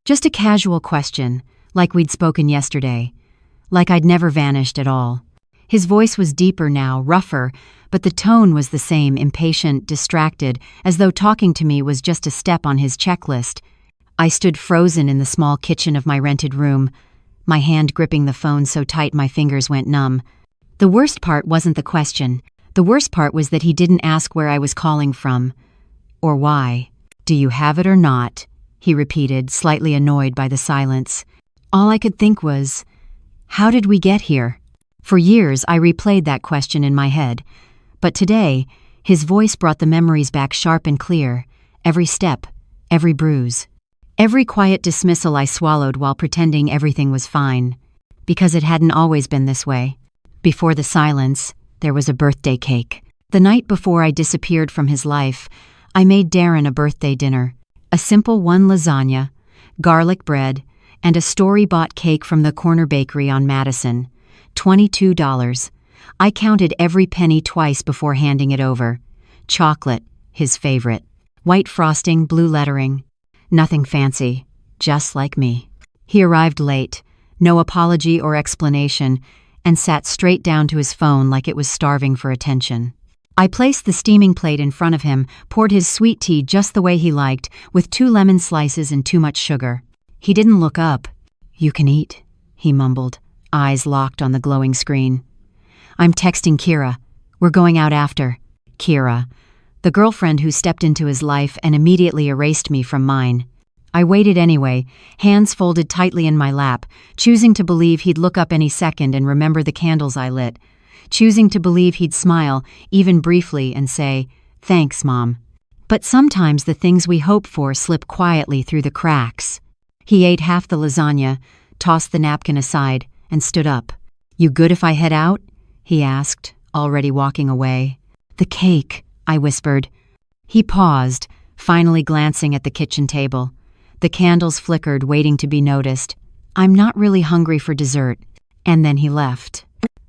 Just a casual question, like we'd spoken yesterday. Like I'd never vanished at all. His voice was deeper now, rougher, but the tone was the same, impatient, distracted, as though talking to me was just a step on his checklist. I stood frozen in the small kitchen of my rented room, my hand gripping the phone so tight my fingers went numb. The worst part wasn't the question. The worst part was that he didn't ask where I was calling from. Or why. "Do you have it or not?" he repeated, slightly annoyed by the silence. All I could think was, how did we get here? For years, I replayed that question in my head. But today, his voice brought the memories back sharp and clear. Every step, every bruise. Every quiet dismissal I swallowed while pretending everything was fine. Because it hadn't always been this way. Before the silence, there was a birthday cake. The night before I disappeared from his life, I made Darren a birthday dinner. A simple one lasagna, garlic bread, and a store-bought cake from the corner bakery on Madison. $22. I counted every penny twice before handing it over. Chocolate, his favorite. White frosting, blue lettering. Nothing fancy, just like me. He arrived late, no apology or explanation, and sat straight down to his phone like it was starving for attention. I placed the steaming plate in front of him, poured his sweet tea just the way he liked, with 2 lemon slices and too much sugar. He didn't look up. "You can eat," he mumbled, eyes locked on the glowing screen. "I'm texting Kira. We're going out after." Kira, the girlfriend who stepped into his life and immediately erased me from mine. I waited anyway, hands folded tightly in my lap, choosing to believe he'd look up any second and remember the candles I lit, choosing to believe he'd smile, even briefly, and say, "Thanks, Mom." But sometimes the things we hope for slip quietly through the cracks. He ate half the lasagna, tossed the napkin aside, and stood up. "You good if I head out?" he asked, already walking away. "The cake," I whispered. He paused, finally glancing at the kitchen table. The candles flickered, waiting to be noticed. "I'm not really hungry for dessert." And then he left.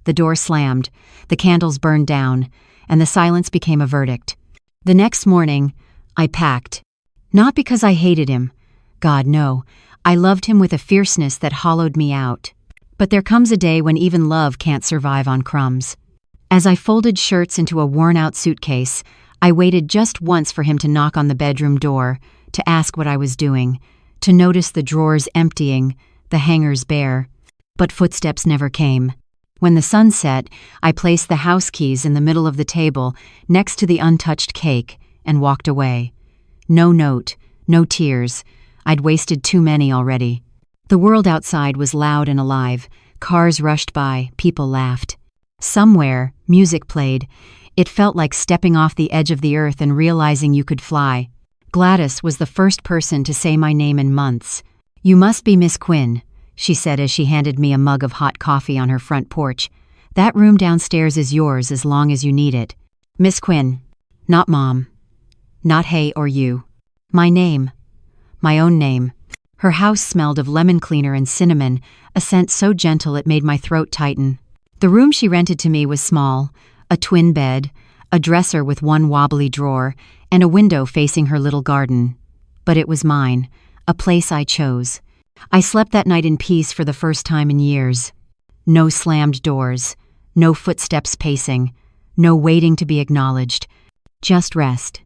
The door slammed, the candles burned down, and the silence became a verdict. The next morning, I packed. Not because I hated him. God, no. I loved him with a fierceness that hollowed me out. But there comes a day when even love can't survive on crumbs. As I folded shirts into a worn-out suitcase, I waited just once for him to knock on the bedroom door, to ask what I was doing, to notice the drawers emptying, the hangers bare. But footsteps never came. When the sun set, I placed the house keys in the middle of the table, next to the untouched cake, and walked away. No note, no tears. I'd wasted too many already. The world outside was loud and alive. Cars rushed by, people laughed. Somewhere, music played. It felt like stepping off the edge of the earth and realizing you could fly. Gladys was the first person to say my name in months. "You must be Miss Quinn," she said as she handed me a mug of hot coffee on her front porch. "That room downstairs is yours as long as you need it." Miss Quinn. Not Mom. Not Hey or you. My name. My own name. Her house smelled of lemon cleaner and cinnamon, a scent so gentle it made my throat tighten. The room she rented to me was small, a twin bed, a dresser with one wobbly drawer, and a window facing her little garden. But it was mine, a place I chose. I slept that night in peace for the first time in years. No slammed doors, no footsteps pacing, no waiting to be acknowledged. Just rest.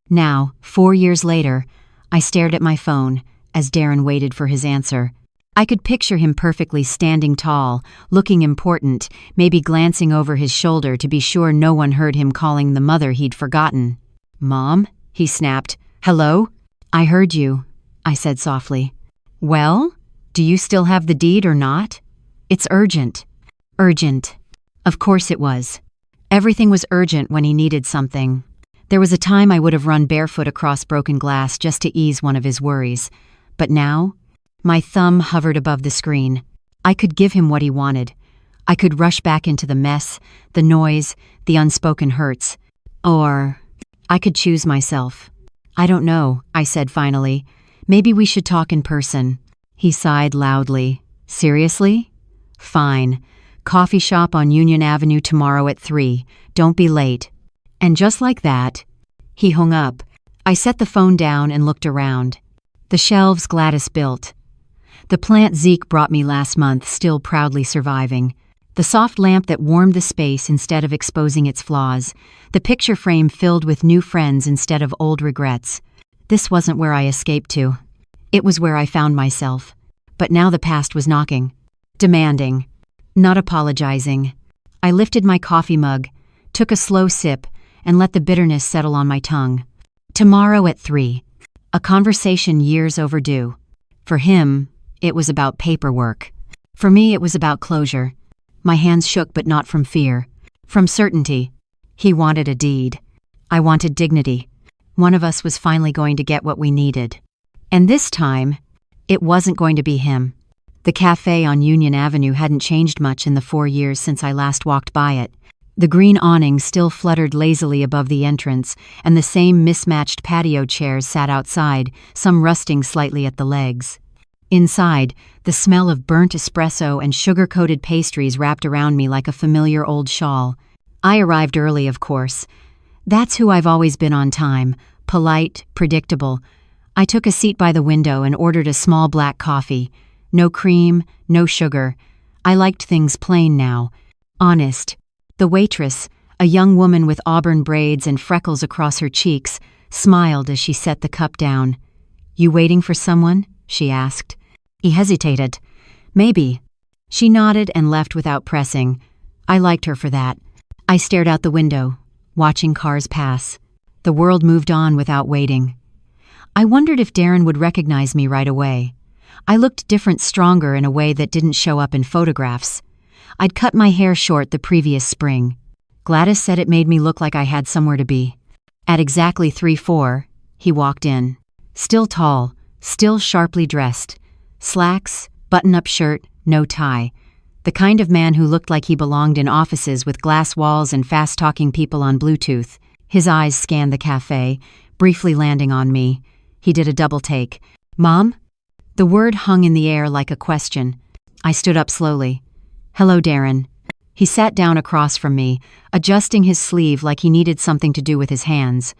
Now, 4 years later, I stared at my phone as Darren waited for his answer. I could picture him perfectly standing tall, looking important, maybe glancing over his shoulder to be sure no one heard him calling the mother he'd forgotten. "Mom?" he snapped. "Hello?" "I heard you," I said softly. "Well? Do you still have the deed or not?" "It's urgent." Urgent. Of course it was. Everything was urgent when he needed something. There was a time I would have run barefoot across broken glass just to ease one of his worries. But now, my thumb hovered above the screen. I could give him what he wanted. I could rush back into the mess, the noise, the unspoken hurts. Or I could choose myself. "I don't know," I said finally. "Maybe we should talk in person." He sighed loudly. "Seriously?" "Fine. Coffee shop on Union Avenue tomorrow at 3. Don't be late." And just like that, he hung up. I set the phone down and looked around. The shelves Gladys built, The plant Zeke brought me last month still proudly surviving. The soft lamp that warmed the space instead of exposing its flaws. The picture frame filled with new friends instead of old regrets. This wasn't where I escaped to. It was where I found myself. But now the past was knocking. Demanding. Not apologizing. I lifted my coffee mug, took a slow sip, and let the bitterness settle on my tongue. Tomorrow at 3. A conversation years overdue. For him, it was about paperwork. For me, it was about closure. My hands shook, but not from fear. From certainty. He wanted a deed. I wanted dignity. One of us was finally going to get what we needed. And this time, it wasn't going to be him. The cafe on Union Avenue hadn't changed much in the 4 years since I last walked by it. The green awning still fluttered lazily above the entrance, and the same mismatched patio chairs sat outside, some rusting slightly at the legs. Inside, the smell of burnt espresso and sugar-coated pastries wrapped around me like a familiar old shawl. I arrived early, of course. That's who I've always been on time, polite, predictable. I took a seat by the window and ordered a small black coffee. No cream, no sugar. I liked things plain now. Honest. The waitress, a young woman with auburn braids and freckles across her cheeks, smiled as she set the cup down. "You waiting for someone?" she asked. He hesitated. "Maybe." She nodded and left without pressing. I liked her for that. I stared out the window, watching cars pass. The world moved on without waiting. I wondered if Darren would recognize me right away. I looked different, stronger in a way that didn't show up in photographs. I'd cut my hair short the previous spring. Gladys said it made me look like I had somewhere to be. At exactly 3:04, he walked in. Still tall, still sharply dressed. Slacks, button-up shirt, no tie. The kind of man who looked like he belonged in offices with glass walls and fast-talking people on Bluetooth. His eyes scanned the cafe, briefly landing on me. He did a double take. "Mom?" The word hung in the air like a question. I stood up slowly. "Hello, Darren." He sat down across from me, adjusting his sleeve like he needed something to do with his hands.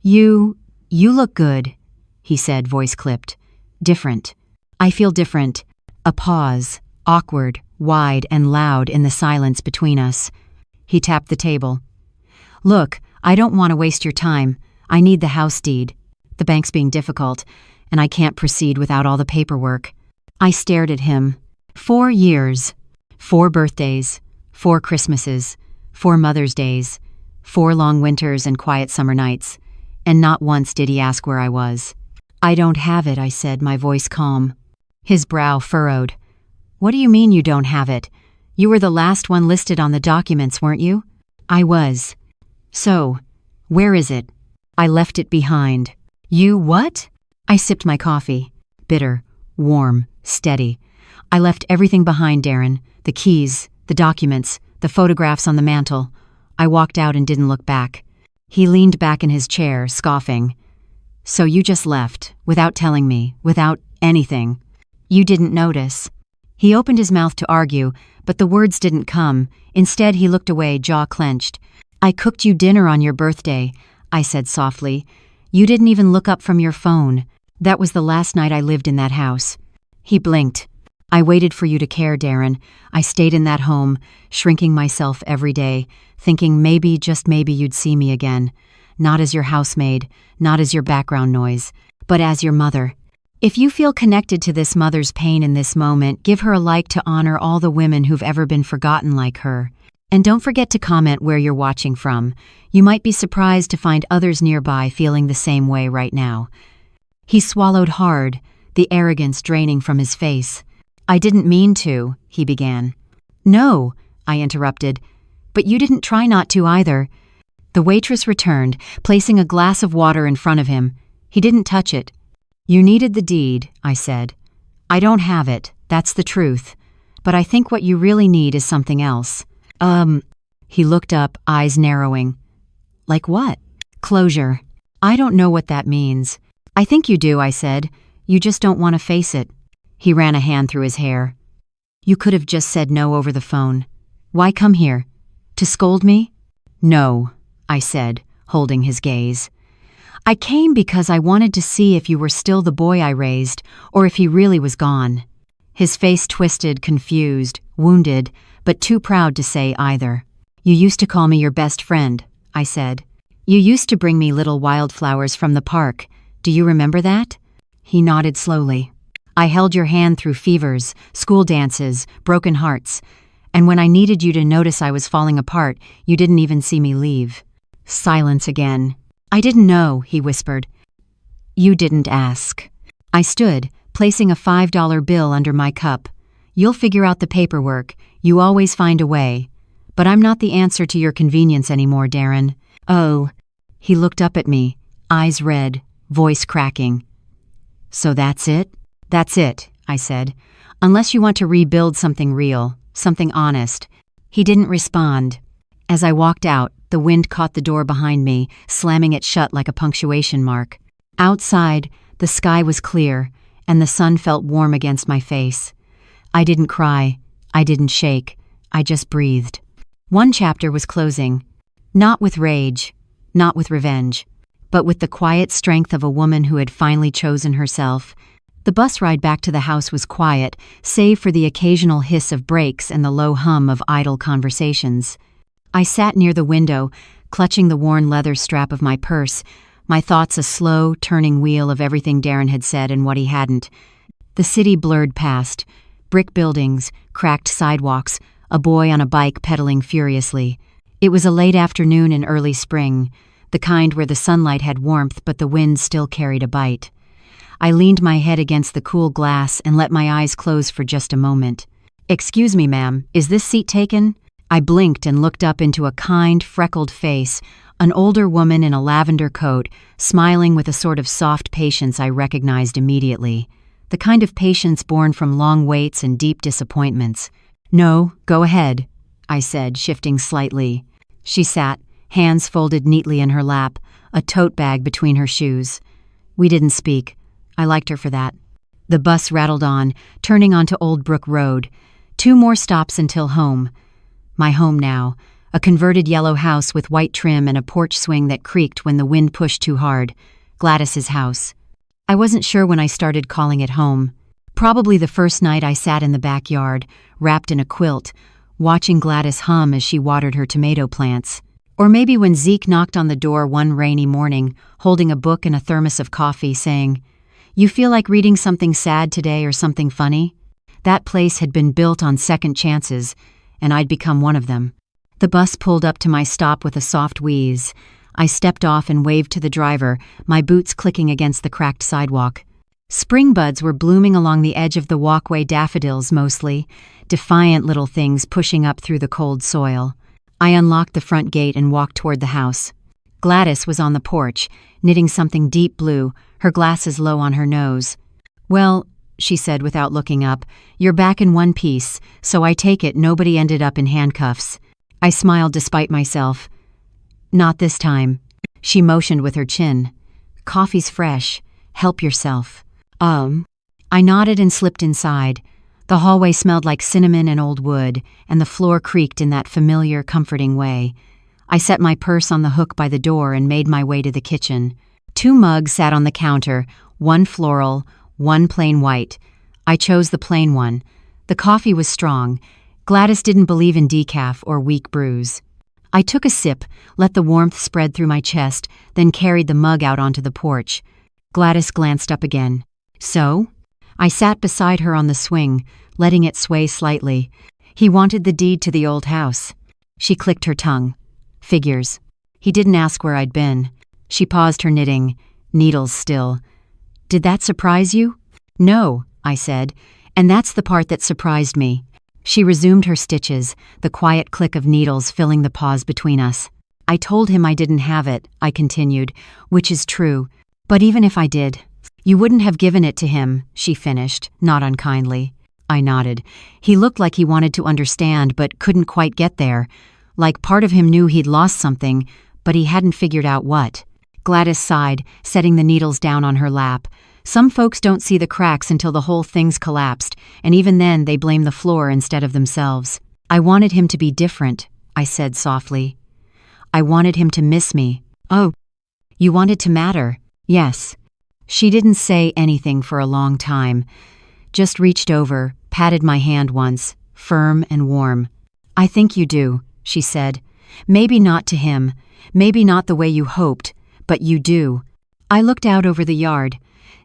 You look good," he said, voice clipped. "Different. I feel different." A pause, awkward, wide, and loud in the silence between us. He tapped the table. "Look, I don't want to waste your time. I need the house deed. The bank's being difficult, and I can't proceed without all the paperwork." I stared at him. 4 years. 4 birthdays. 4 Christmases. 4 Mother's Days. 4 long winters and quiet summer nights. And not once did he ask where I was. "I don't have it," I said, my voice calm. His brow furrowed. "What do you mean you don't have it? You were the last one listed on the documents, weren't you?" "I was." "So, where is it?" "I left it behind." "You what?" I sipped my coffee. Bitter, warm, steady. "I left everything behind, Darren. The keys, the documents, the photographs on the mantel." I walked out and didn't look back. He leaned back in his chair, scoffing. "So you just left, without telling me, without anything. You didn't notice." He opened his mouth to argue, but the words didn't come. Instead, he looked away, jaw clenched. "I cooked you dinner on your birthday," I said softly. "You didn't even look up from your phone. That was the last night I lived in that house." He blinked. "I waited for you to care, Darren. I stayed in that home, shrinking myself every day, thinking maybe, just maybe, you'd see me again. Not as your housemaid, not as your background noise, but as your mother. If you feel connected to this mother's pain in this moment, give her a like to honor all the women who've ever been forgotten like her. And don't forget to comment where you're watching from. You might be surprised to find others nearby feeling the same way right now." He swallowed hard, the arrogance draining from his face. "I didn't mean to," he began. "No," I interrupted. "But you didn't try not to either." The waitress returned, placing a glass of water in front of him. He didn't touch it. "You needed the deed," I said. "I don't have it, that's the truth. But I think what you really need is something else." He looked up, eyes narrowing. "Like what?" "Closure." "I don't know what that means." "I think you do," I said. "You just don't want to face it." He ran a hand through his hair. "You could have just said no over the phone. Why come here? To scold me?" "No," I said, holding his gaze. "I came because I wanted to see if you were still the boy I raised, or if he really was gone." His face twisted, confused, wounded, but too proud to say either. "You used to call me your best friend," I said. "You used to bring me little wildflowers from the park. Do you remember that?" He nodded slowly. "I held your hand through fevers, school dances, broken hearts. And when I needed you to notice I was falling apart, you didn't even see me leave." Silence again. "I didn't know," he whispered. "You didn't ask." I stood, placing a $5 bill under my cup. "You'll figure out the paperwork. You always find a way. But I'm not the answer to your convenience anymore, Darren." "Oh." He looked up at me, eyes red, voice cracking. "So that's it?" "That's it," I said. "Unless you want to rebuild something real, something honest." He didn't respond. As I walked out, the wind caught the door behind me, slamming it shut like a punctuation mark. Outside, the sky was clear, and the sun felt warm against my face. I didn't cry. I didn't shake. I just breathed. One chapter was closing. Not with rage, not with revenge, but with the quiet strength of a woman who had finally chosen herself. The bus ride back to the house was quiet, save for the occasional hiss of brakes and the low hum of idle conversations. I sat near the window, clutching the worn leather strap of my purse, my thoughts a slow, turning wheel of everything Darren had said and what he hadn't. The city blurred past. Brick buildings, cracked sidewalks, a boy on a bike pedaling furiously. It was a late afternoon in early spring, the kind where the sunlight had warmth but the wind still carried a bite. I leaned my head against the cool glass and let my eyes close for just a moment. "Excuse me, ma'am, is this seat taken?" I blinked and looked up into a kind, freckled face, an older woman in a lavender coat, smiling with a sort of soft patience I recognized immediately. The kind of patience born from long waits and deep disappointments. "No, go ahead," I said, shifting slightly. She sat, hands folded neatly in her lap, a tote bag between her shoes. We didn't speak. I liked her for that. The bus rattled on, turning onto Old Brook Road. 2 more stops until home. My home now, a converted yellow house with white trim and a porch swing that creaked when the wind pushed too hard. Gladys's house. I wasn't sure when I started calling it home. Probably the first night I sat in the backyard, wrapped in a quilt, watching Gladys hum as she watered her tomato plants. Or maybe when Zeke knocked on the door one rainy morning, holding a book and a thermos of coffee, saying, "You feel like reading something sad today or something funny?" That place had been built on second chances, and I'd become one of them. The bus pulled up to my stop with a soft wheeze. I stepped off and waved to the driver, my boots clicking against the cracked sidewalk. Spring buds were blooming along the edge of the walkway, daffodils mostly, defiant little things pushing up through the cold soil. I unlocked the front gate and walked toward the house. Gladys was on the porch, knitting something deep blue, her glasses low on her nose. "Well," she said without looking up, "you're back in one piece, so I take it nobody ended up in handcuffs." I smiled despite myself. "Not this time." She motioned with her chin. "Coffee's fresh. Help yourself." I nodded and slipped inside. The hallway smelled like cinnamon and old wood, and the floor creaked in that familiar, comforting way. I set my purse on the hook by the door and made my way to the kitchen. 2 mugs sat on the counter, one floral, one plain white. I chose the plain one. The coffee was strong. Gladys didn't believe in decaf or weak brews. I took a sip, let the warmth spread through my chest, then carried the mug out onto the porch. Gladys glanced up again. "So?" I sat beside her on the swing, letting it sway slightly. "He wanted the deed to the old house." She clicked her tongue. "Figures. He didn't ask where I'd been." She paused her knitting, needles still. "Did that surprise you?" "No," I said, "and that's the part that surprised me." She resumed her stitches, the quiet click of needles filling the pause between us. "I told him I didn't have it," I continued, "which is true. But even if I did, you wouldn't have given it to him," she finished, not unkindly. I nodded. He looked like he wanted to understand but couldn't quite get there. Like part of him knew he'd lost something, but he hadn't figured out what. Gladys sighed, setting the needles down on her lap. "Some folks don't see the cracks until the whole thing's collapsed, and even then they blame the floor instead of themselves." "I wanted him to be different," I said softly. "I wanted him to miss me." "Oh, you wanted to matter?" "Yes." She didn't say anything for a long time. just reached over, patted my hand once, firm and warm. "I think you do," she said. "Maybe not to him, maybe not the way you hoped, but you do." I looked out over the yard.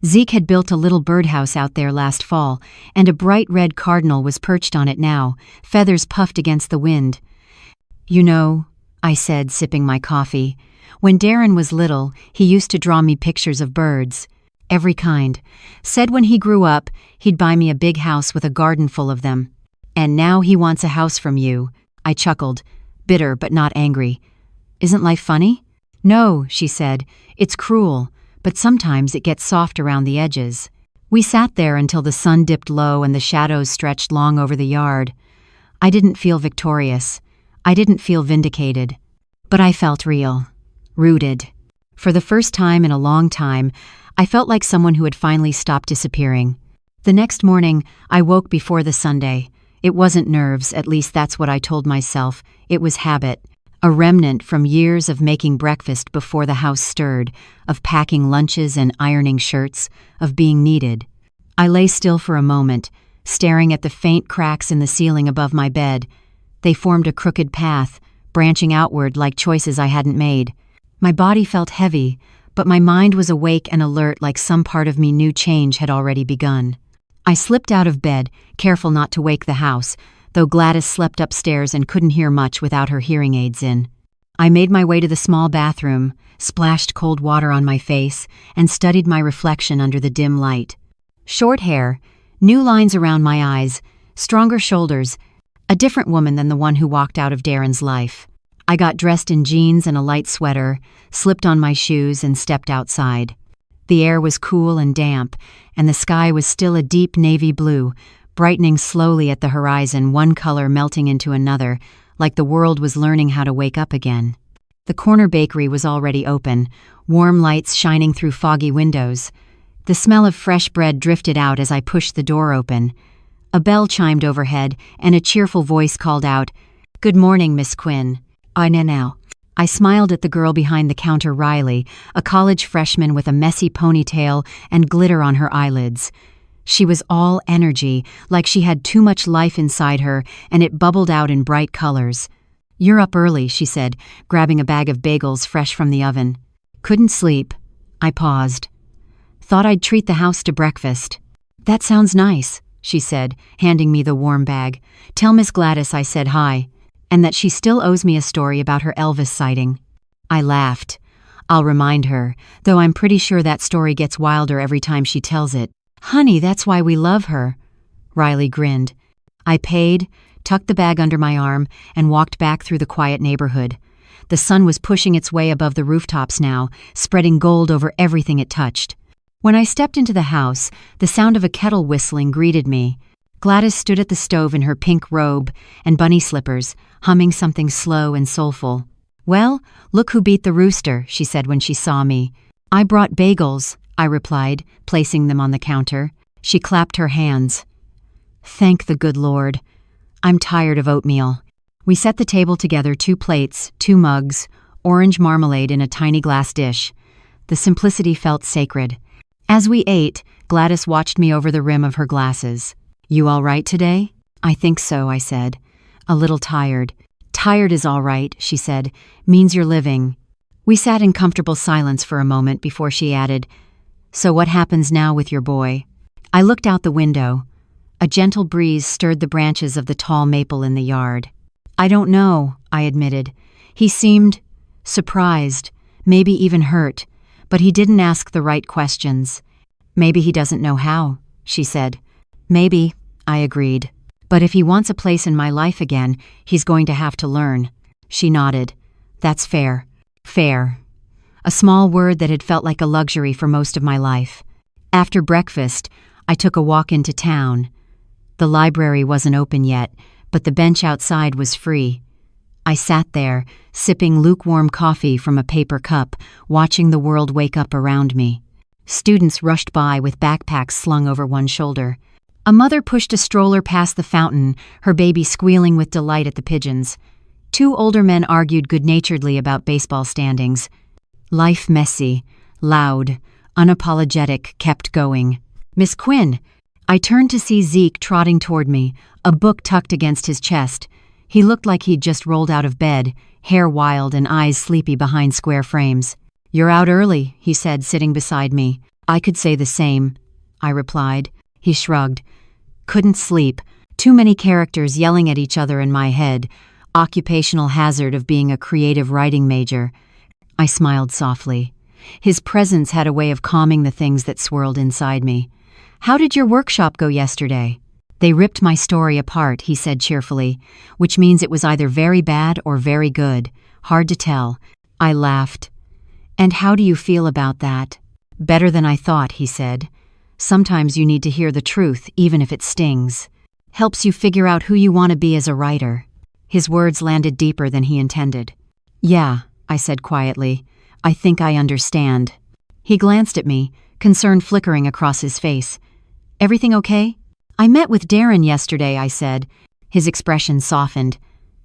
Zeke had built a little birdhouse out there last fall, and a bright red cardinal was perched on it now, feathers puffed against the wind. "You know," I said, sipping my coffee, "when Darren was little, he used to draw me pictures of birds. Every kind. Said when he grew up, he'd buy me a big house with a garden full of them. And now he wants a house from you." I chuckled, bitter but not angry. "Isn't life funny?" "No," she said. "It's cruel, but sometimes it gets soft around the edges." We sat there until the sun dipped low and the shadows stretched long over the yard. I didn't feel victorious. I didn't feel vindicated. But I felt real. Rooted. For the first time in a long time, I felt like someone who had finally stopped disappearing. The next morning, I woke before the Sunday. It wasn't nerves, at least that's what I told myself. It was habit. A remnant from years of making breakfast before the house stirred, of packing lunches and ironing shirts, of being needed. I lay still for a moment, staring at the faint cracks in the ceiling above my bed. They formed a crooked path, branching outward like choices I hadn't made. My body felt heavy, but my mind was awake and alert like some part of me knew change had already begun. I slipped out of bed, careful not to wake the house, though Gladys slept upstairs and couldn't hear much without her hearing aids in. I made my way to the small bathroom, splashed cold water on my face, and studied my reflection under the dim light. Short hair, new lines around my eyes, stronger shoulders, a different woman than the one who walked out of Darren's life. I got dressed in jeans and a light sweater, slipped on my shoes, and stepped outside. The air was cool and damp, and the sky was still a deep navy blue, brightening slowly at the horizon, one color melting into another, like the world was learning how to wake up again. The corner bakery was already open, warm lights shining through foggy windows. The smell of fresh bread drifted out as I pushed the door open. A bell chimed overhead, and a cheerful voice called out, "Good morning, Miss Quinn." "I know now." I smiled at the girl behind the counter, Riley, a college freshman with a messy ponytail and glitter on her eyelids. She was all energy, like she had too much life inside her, and it bubbled out in bright colors. "You're up early," she said, grabbing a bag of bagels fresh from the oven. "Couldn't sleep." I paused. "Thought I'd treat the house to breakfast." "That sounds nice," she said, handing me the warm bag. "Tell Miss Gladys I said hi, and that she still owes me a story about her Elvis sighting." I laughed. "I'll remind her, though I'm pretty sure that story gets wilder every time she tells it." "Honey, that's why we love her." Riley grinned. I paid, tucked the bag under my arm, and walked back through the quiet neighborhood. The sun was pushing its way above the rooftops now, spreading gold over everything it touched. When I stepped into the house, the sound of a kettle whistling greeted me. Gladys stood at the stove in her pink robe and bunny slippers, humming something slow and soulful. "Well, look who beat the rooster," she said when she saw me. "I brought bagels," I replied, placing them on the counter. She clapped her hands. "Thank the good Lord. I'm tired of oatmeal." We set the table together, 2 plates, 2 mugs, orange marmalade in a tiny glass dish. The simplicity felt sacred. As we ate, Gladys watched me over the rim of her glasses. "You all right today?" "I think so," I said. "A little tired." "Tired is all right," she said. "Means you're living." We sat in comfortable silence for a moment before she added, "So what happens now with your boy?" I looked out the window. A gentle breeze stirred the branches of the tall maple in the yard. "I don't know," I admitted. "He seemed surprised, maybe even hurt, but he didn't ask the right questions." "Maybe he doesn't know how," she said. "Maybe," I agreed. "But if he wants a place in my life again, he's going to have to learn." She nodded. "That's fair." Fair. A small word that had felt like a luxury for most of my life. After breakfast, I took a walk into town. The library wasn't open yet, but the bench outside was free. I sat there, sipping lukewarm coffee from a paper cup, watching the world wake up around me. Students rushed by with backpacks slung over one shoulder. A mother pushed a stroller past the fountain, her baby squealing with delight at the pigeons. 2 older men argued good-naturedly about baseball standings. Life messy, loud, unapologetic, kept going. "Miss Quinn," I turned to see Zeke trotting toward me, a book tucked against his chest. He looked like he'd just rolled out of bed, hair wild and eyes sleepy behind square frames. "You're out early," he said, sitting beside me. "I could say the same," I replied. He shrugged. "Couldn't sleep. Too many characters yelling at each other in my head. Occupational hazard of being a creative writing major." I smiled softly. His presence had a way of calming the things that swirled inside me. "How did your workshop go yesterday?" "They ripped my story apart," he said cheerfully, "which means it was either very bad or very good. Hard to tell." I laughed. "And how do you feel about that?" "Better than I thought," he said. "Sometimes you need to hear the truth, even if it stings. Helps you figure out who you want to be as a writer." His words landed deeper than he intended. "Yeah," I said quietly. "I think I understand." He glanced at me, concern flickering across his face. "Everything okay?" "I met with Darren yesterday," I said. His expression softened.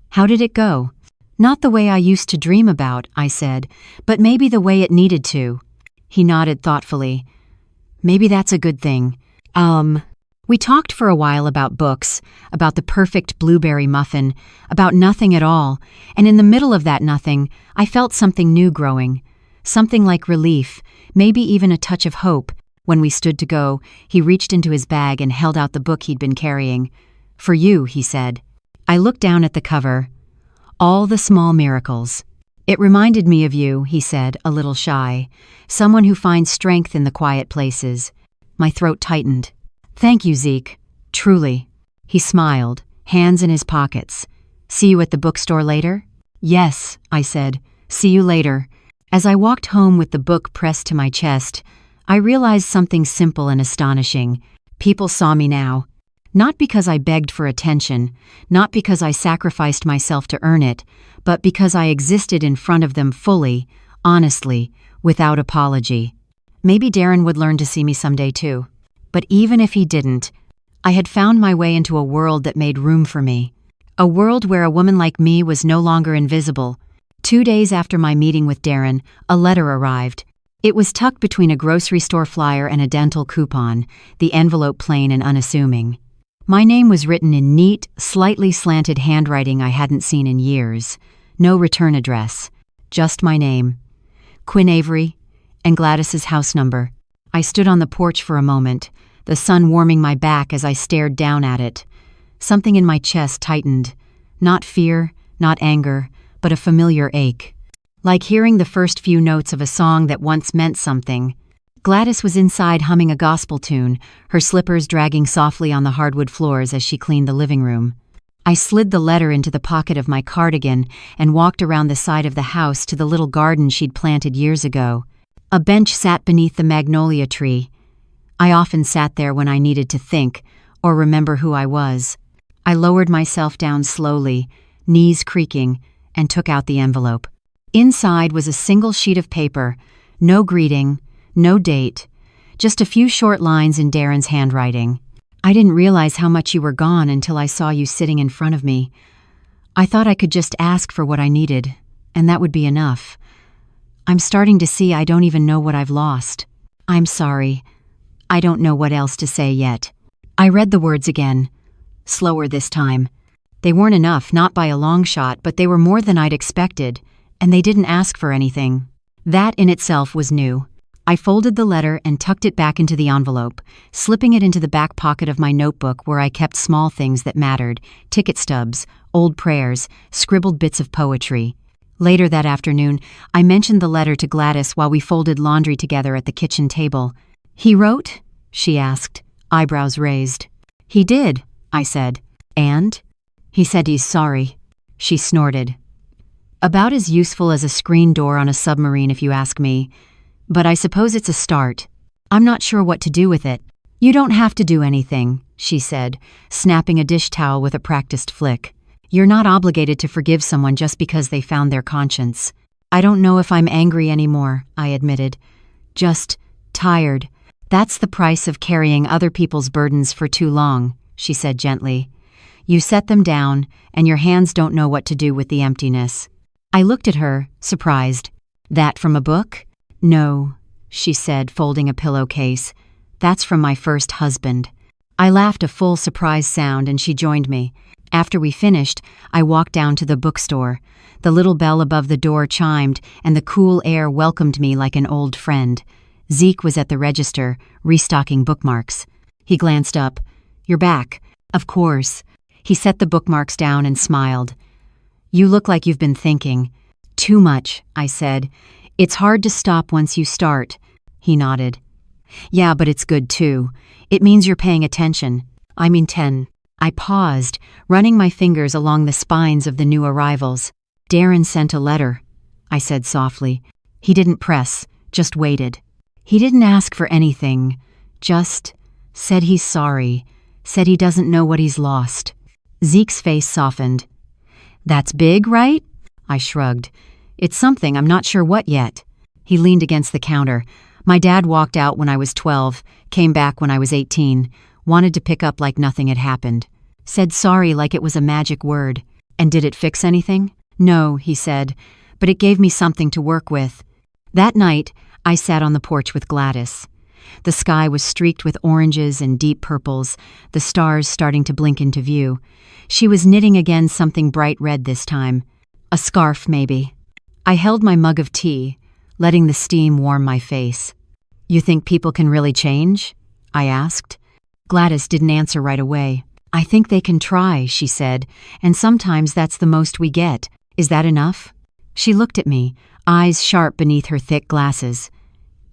"How did it go?" "Not the way I used to dream about," I said, "but maybe the way it needed to." He nodded thoughtfully. "Maybe that's a good thing." We talked for a while about books, about the perfect blueberry muffin, about nothing at all, and in the middle of that nothing, I felt something new growing. Something like relief, maybe even a touch of hope. When we stood to go, he reached into his bag and held out the book he'd been carrying. "For you," he said. I looked down at the cover. "All the Small Miracles." "It reminded me of you," he said, a little shy. "Someone who finds strength in the quiet places." My throat tightened. "Thank you, Zeke. Truly." He smiled, hands in his pockets. "See you at the bookstore later?" "Yes," I said. "See you later." As I walked home with the book pressed to my chest, I realized something simple and astonishing. People saw me now. Not because I begged for attention, not because I sacrificed myself to earn it, but because I existed in front of them fully, honestly, without apology. Maybe Darren would learn to see me someday too. But even if he didn't, I had found my way into a world that made room for me. A world where a woman like me was no longer invisible. 2 days after my meeting with Darren, a letter arrived. It was tucked between a grocery store flyer and a dental coupon, the envelope plain and unassuming. My name was written in neat, slightly slanted handwriting I hadn't seen in years. No return address. Just my name. Quinn Avery, and Gladys's house number. I stood on the porch for a moment, the sun warming my back as I stared down at it. Something in my chest tightened. Not fear, not anger, but a familiar ache. Like hearing the first few notes of a song that once meant something. Gladys was inside humming a gospel tune, her slippers dragging softly on the hardwood floors as she cleaned the living room. I slid the letter into the pocket of my cardigan and walked around the side of the house to the little garden she'd planted years ago. A bench sat beneath the magnolia tree. I often sat there when I needed to think or remember who I was. I lowered myself down slowly, knees creaking, and took out the envelope. Inside was a single sheet of paper, no greeting, no date, just a few short lines in Darren's handwriting. "I didn't realize how much you were gone until I saw you sitting in front of me. I thought I could just ask for what I needed, and that would be enough. I'm starting to see I don't even know what I've lost. I'm sorry. I don't know what else to say yet." I read the words again, slower this time. They weren't enough, not by a long shot, but they were more than I'd expected, and they didn't ask for anything. That in itself was new. I folded the letter and tucked it back into the envelope, slipping it into the back pocket of my notebook where I kept small things that mattered, ticket stubs, old prayers, scribbled bits of poetry. Later that afternoon, I mentioned the letter to Gladys while we folded laundry together at the kitchen table. "He wrote?" she asked, eyebrows raised. "He did," I said. "And?" "He said he's sorry." She snorted. About as useful as a screen door on a submarine if you ask me. But I suppose it's a start. I'm not sure what to do with it. "You don't have to do anything," she said, snapping a dish towel with a practiced flick. "You're not obligated to forgive someone just because they found their conscience." "I don't know if I'm angry anymore," I admitted. "Just tired. That's the price of carrying other people's burdens for too long," she said gently. "You set them down, and your hands don't know what to do with the emptiness." I looked at her, surprised. "That from a book?" "No," she said, folding a pillowcase. "That's from my first husband." I laughed a full surprise sound and she joined me. After we finished, I walked down to the bookstore. The little bell above the door chimed, and the cool air welcomed me like an old friend. Zeke was at the register, restocking bookmarks. He glanced up. "You're back." "Of course." He set the bookmarks down and smiled. "You look like you've been thinking." "Too much," I said. "It's hard to stop once you start." He nodded. "Yeah, but it's good too. It means you're paying attention. I mean 10. I paused, running my fingers along the spines of the new arrivals. "Darren sent a letter," I said softly. He didn't press, just waited. He didn't ask for anything, just said he's sorry, said he doesn't know what he's lost. Zeke's face softened. "That's big, right?" I shrugged. "It's something, I'm not sure what yet." He leaned against the counter. "My dad walked out when I was 12, came back when I was 18, wanted to pick up like nothing had happened. Said sorry like it was a magic word." "And did it fix anything?" "No," he said, "but it gave me something to work with." That night, I sat on the porch with Gladys. The sky was streaked with oranges and deep purples, the stars starting to blink into view. She was knitting again, something bright red this time. A scarf, maybe. I held my mug of tea, letting the steam warm my face. "You think people can really change?" I asked. Gladys didn't answer right away. "I think they can try," she said, "and sometimes that's the most we get. Is that enough?" She looked at me, eyes sharp beneath her thick glasses.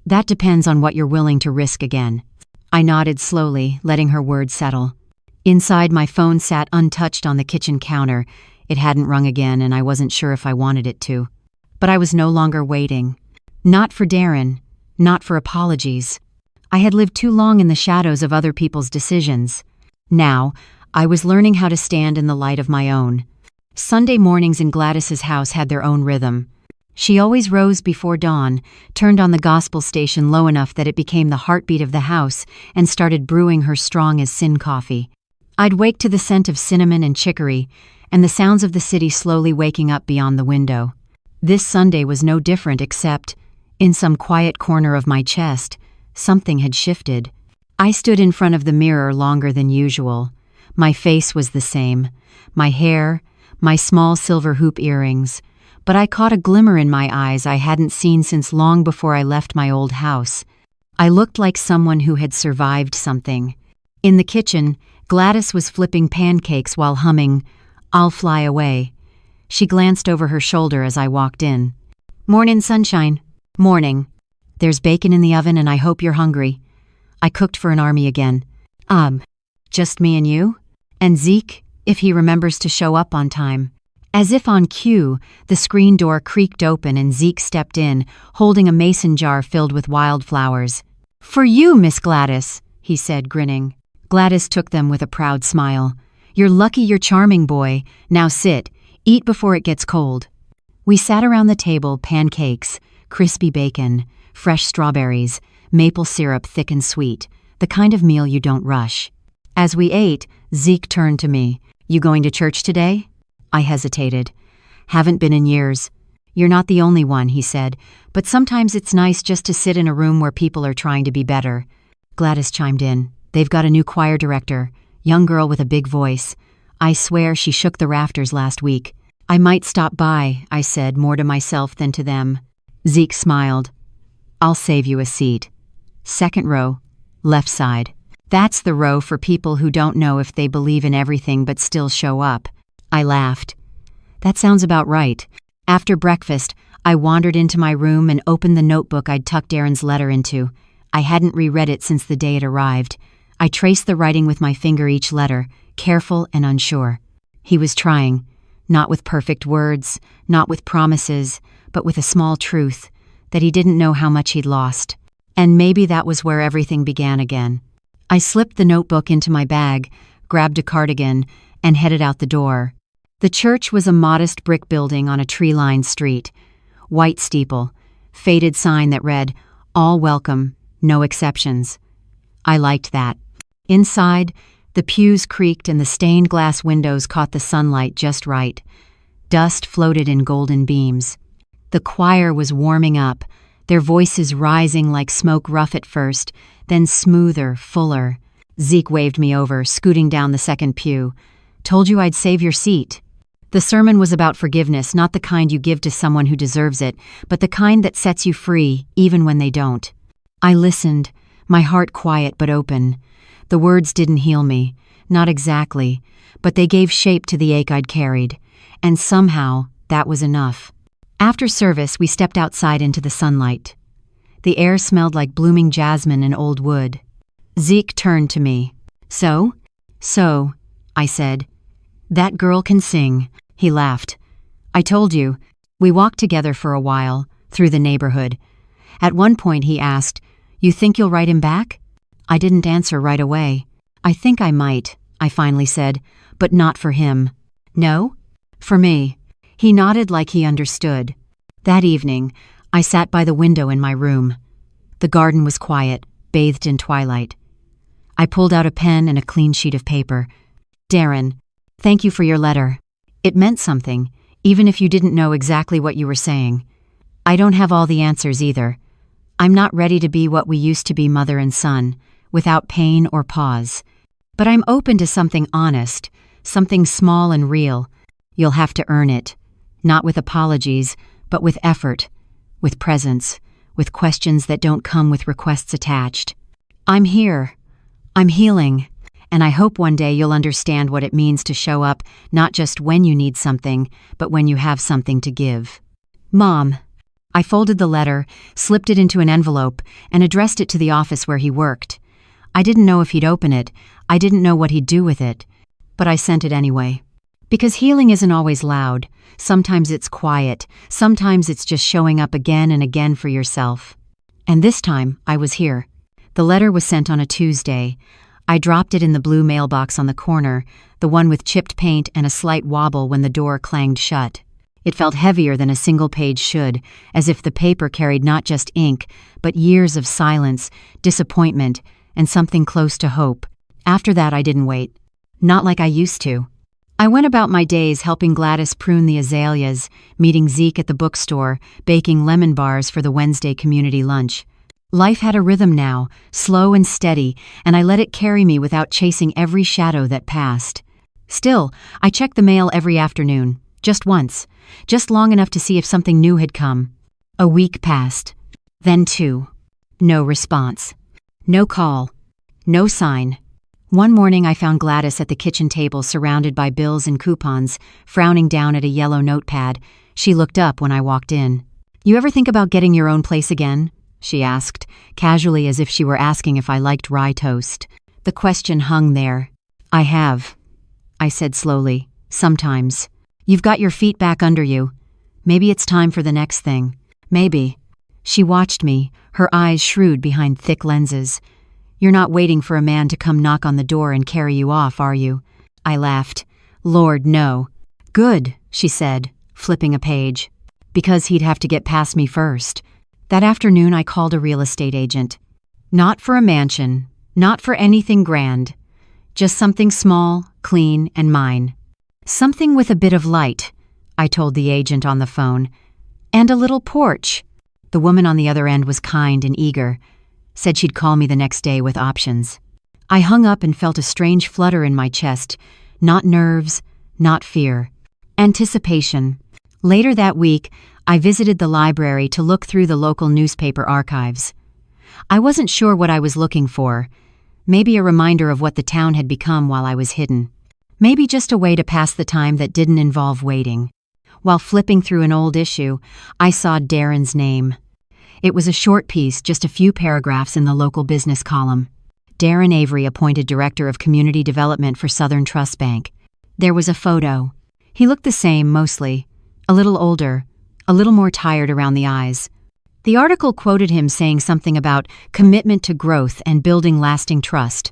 "That depends on what you're willing to risk again." I nodded slowly, letting her words settle. Inside, my phone sat untouched on the kitchen counter. It hadn't rung again, and I wasn't sure if I wanted it to. But I was no longer waiting. Not for Darren, not for apologies. I had lived too long in the shadows of other people's decisions. Now, I was learning how to stand in the light of my own. Sunday mornings in Gladys's house had their own rhythm. She always rose before dawn, turned on the gospel station low enough that it became the heartbeat of the house, and started brewing her strong as sin coffee. I'd wake to the scent of cinnamon and chicory, and the sounds of the city slowly waking up beyond the window. This Sunday was no different, except, in some quiet corner of my chest, something had shifted. I stood in front of the mirror longer than usual. My face was the same, my hair, my small silver hoop earrings, but I caught a glimmer in my eyes I hadn't seen since long before I left my old house. I looked like someone who had survived something. In the kitchen, Gladys was flipping pancakes while humming, "I'll Fly Away." She glanced over her shoulder as I walked in. "Mornin', sunshine." "Morning. There's bacon in the oven and I hope you're hungry." I cooked for an army again. Just me and you? And Zeke, if he remembers to show up on time." As if on cue, the screen door creaked open and Zeke stepped in, holding a mason jar filled with wildflowers. "For you, Miss Gladys," he said, grinning. Gladys took them with a proud smile. "You're lucky you're charming, boy. Now sit. Eat before it gets cold." We sat around the table, pancakes, crispy bacon, fresh strawberries, maple syrup thick and sweet, the kind of meal you don't rush. As we ate, Zeke turned to me. "You going to church today?" I hesitated. "Haven't been in years." "You're not the only one," he said, "but sometimes it's nice just to sit in a room where people are trying to be better." Gladys chimed in. "They've got a new choir director, young girl with a big voice. I swear she shook the rafters last week." "I might stop by," I said, more to myself than to them. Zeke smiled. "I'll save you a seat. Second row, left side. That's the row for people who don't know if they believe in everything but still show up." I laughed. "That sounds about right." After breakfast, I wandered into my room and opened the notebook I'd tucked Darren's letter into. I hadn't reread it since the day it arrived. I traced the writing with my finger each letter, careful and unsure. He was trying, not with perfect words, not with promises, but with a small truth, that he didn't know how much he'd lost. And maybe that was where everything began again. I slipped the notebook into my bag, grabbed a cardigan, and headed out the door. The church was a modest brick building on a tree-lined street. White steeple, faded sign that read, "All welcome, no exceptions." I liked that. Inside, the pews creaked and the stained glass windows caught the sunlight just right. Dust floated in golden beams. The choir was warming up, their voices rising like smoke rough at first, then smoother, fuller. Zeke waved me over, scooting down the second pew. Told you I'd save your seat. The sermon was about forgiveness, not the kind you give to someone who deserves it, but the kind that sets you free, even when they don't. I listened, my heart quiet but open. The words didn't heal me, not exactly, but they gave shape to the ache I'd carried, and somehow that was enough. After service, we stepped outside into the sunlight. The air smelled like blooming jasmine and old wood. Zeke turned to me. So, I said. That girl can sing. He laughed. I told you. We walked together for a while, through the neighborhood. At one point he asked, You think you'll write him back? I didn't answer right away. I think I might, I finally said, but not for him. No? For me. He nodded like he understood. That evening, I sat by the window in my room. The garden was quiet, bathed in twilight. I pulled out a pen and a clean sheet of paper. Darren, thank you for your letter. It meant something, even if you didn't know exactly what you were saying. I don't have all the answers either. I'm not ready to be what we used to be, mother and son, without pain or pause. But I'm open to something honest, something small and real. You'll have to earn it. Not with apologies, but with effort, with presence, with questions that don't come with requests attached. I'm here. I'm healing. And I hope one day you'll understand what it means to show up not just when you need something, but when you have something to give. Mom. I folded the letter, slipped it into an envelope, and addressed it to the office where he worked. I didn't know if he'd open it. I didn't know what he'd do with it. But I sent it anyway. Because healing isn't always loud. Sometimes it's quiet. Sometimes it's just showing up again and again for yourself. And this time, I was here. The letter was sent on a Tuesday. I dropped it in the blue mailbox on the corner, the one with chipped paint and a slight wobble when the door clanged shut. It felt heavier than a single page should, as if the paper carried not just ink, but years of silence, disappointment, and something close to hope. After that, I didn't wait. Not like I used to. I went about my days helping Gladys prune the azaleas, meeting Zeke at the bookstore, baking lemon bars for the Wednesday community lunch. Life had a rhythm now, slow and steady, and I let it carry me without chasing every shadow that passed. Still, I checked the mail every afternoon, just once, just long enough to see if something new had come. A week passed. Then 2. No response. No call. No sign. One morning I found Gladys at the kitchen table surrounded by bills and coupons, frowning down at a yellow notepad. She looked up when I walked in. You ever think about getting your own place again? She asked, casually as if she were asking if I liked rye toast. The question hung there. I have, I said slowly. Sometimes. You've got your feet back under you. Maybe it's time for the next thing. Maybe. She watched me, her eyes shrewd behind thick lenses. You're not waiting for a man to come knock on the door and carry you off, are you? I laughed. Lord, no. Good, she said, flipping a page. Because he'd have to get past me first. That afternoon I called a real estate agent. Not for a mansion, not for anything grand. Just something small, clean, and mine. Something with a bit of light, I told the agent on the phone. And a little porch. The woman on the other end was kind and eager. Said she'd call me the next day with options. I hung up and felt a strange flutter in my chest. Not nerves, not fear. Anticipation. Later that week, I visited the library to look through the local newspaper archives. I wasn't sure what I was looking for. Maybe a reminder of what the town had become while I was hidden. Maybe just a way to pass the time that didn't involve waiting. While flipping through an old issue, I saw Darren's name. It was a short piece, just a few paragraphs in the local business column. Darren Avery appointed Director of Community Development for Southern Trust Bank. There was a photo. He looked the same, mostly. A little older, a little more tired around the eyes. The article quoted him saying something about commitment to growth and building lasting trust.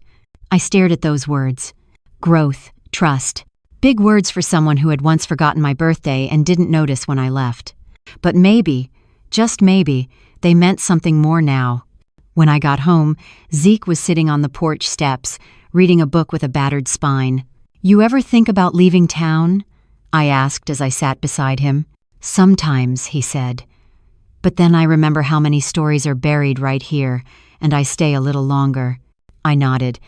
I stared at those words. Growth, trust. Big words for someone who had once forgotten my birthday and didn't notice when I left. But maybe, just maybe, they meant something more now. When I got home, Zeke was sitting on the porch steps, reading a book with a battered spine. You ever think about leaving town? I asked as I sat beside him. Sometimes, he said. But then I remember how many stories are buried right here, and I stay a little longer. I nodded.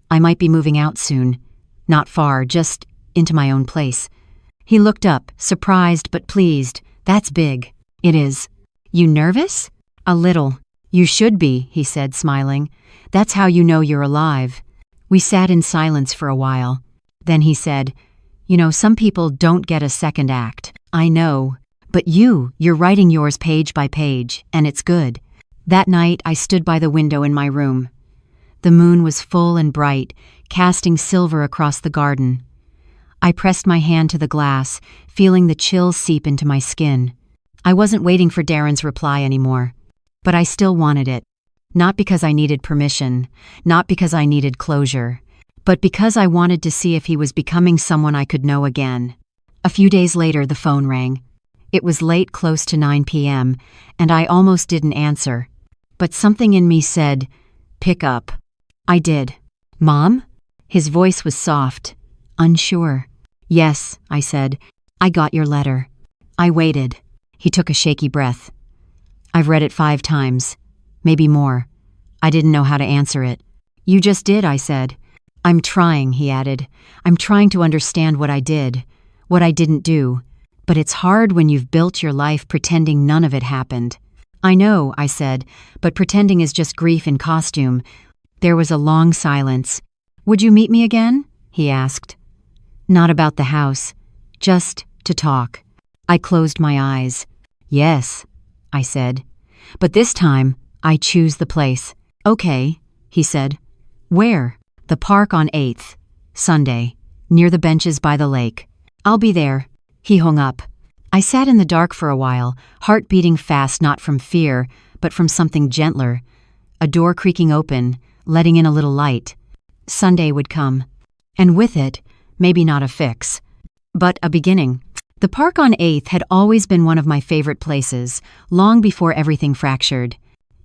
I might be moving out soon. Not far, just into my own place. He looked up, surprised but pleased. That's big. It is. You nervous? A little. You should be, he said, smiling. That's how you know you're alive. We sat in silence for a while. Then he said, You know, some people don't get a second act. I know. But you're writing yours page by page, and it's good. That night, I stood by the window in my room. The moon was full and bright, casting silver across the garden. I pressed my hand to the glass, feeling the chill seep into my skin. I wasn't waiting for Darren's reply anymore. But I still wanted it. Not because I needed permission, not because I needed closure, but because I wanted to see if he was becoming someone I could know again. A few days later, the phone rang. It was late, close to 9 p.m., and I almost didn't answer. But something in me said, Pick up. I did. Mom? His voice was soft, unsure. Yes, I said. I got your letter. I waited. He took a shaky breath. I've read it 5 times. Maybe more. I didn't know how to answer it. You just did, I said. I'm trying, he added. I'm trying to understand what I did, what I didn't do. But it's hard when you've built your life pretending none of it happened. I know, I said, but pretending is just grief in costume. There was a long silence. Would you meet me again? He asked. Not about the house. Just to talk. I closed my eyes. Yes, I said. But this time, I choose the place. Okay, he said. Where? The park on 8th. Sunday. Near the benches by the lake. I'll be there. He hung up. I sat in the dark for a while, heart beating fast not from fear, but from something gentler. A door creaking open, letting in a little light. Sunday would come. And with it, maybe not a fix, but a beginning. The park on 8th had always been one of my favorite places, long before everything fractured.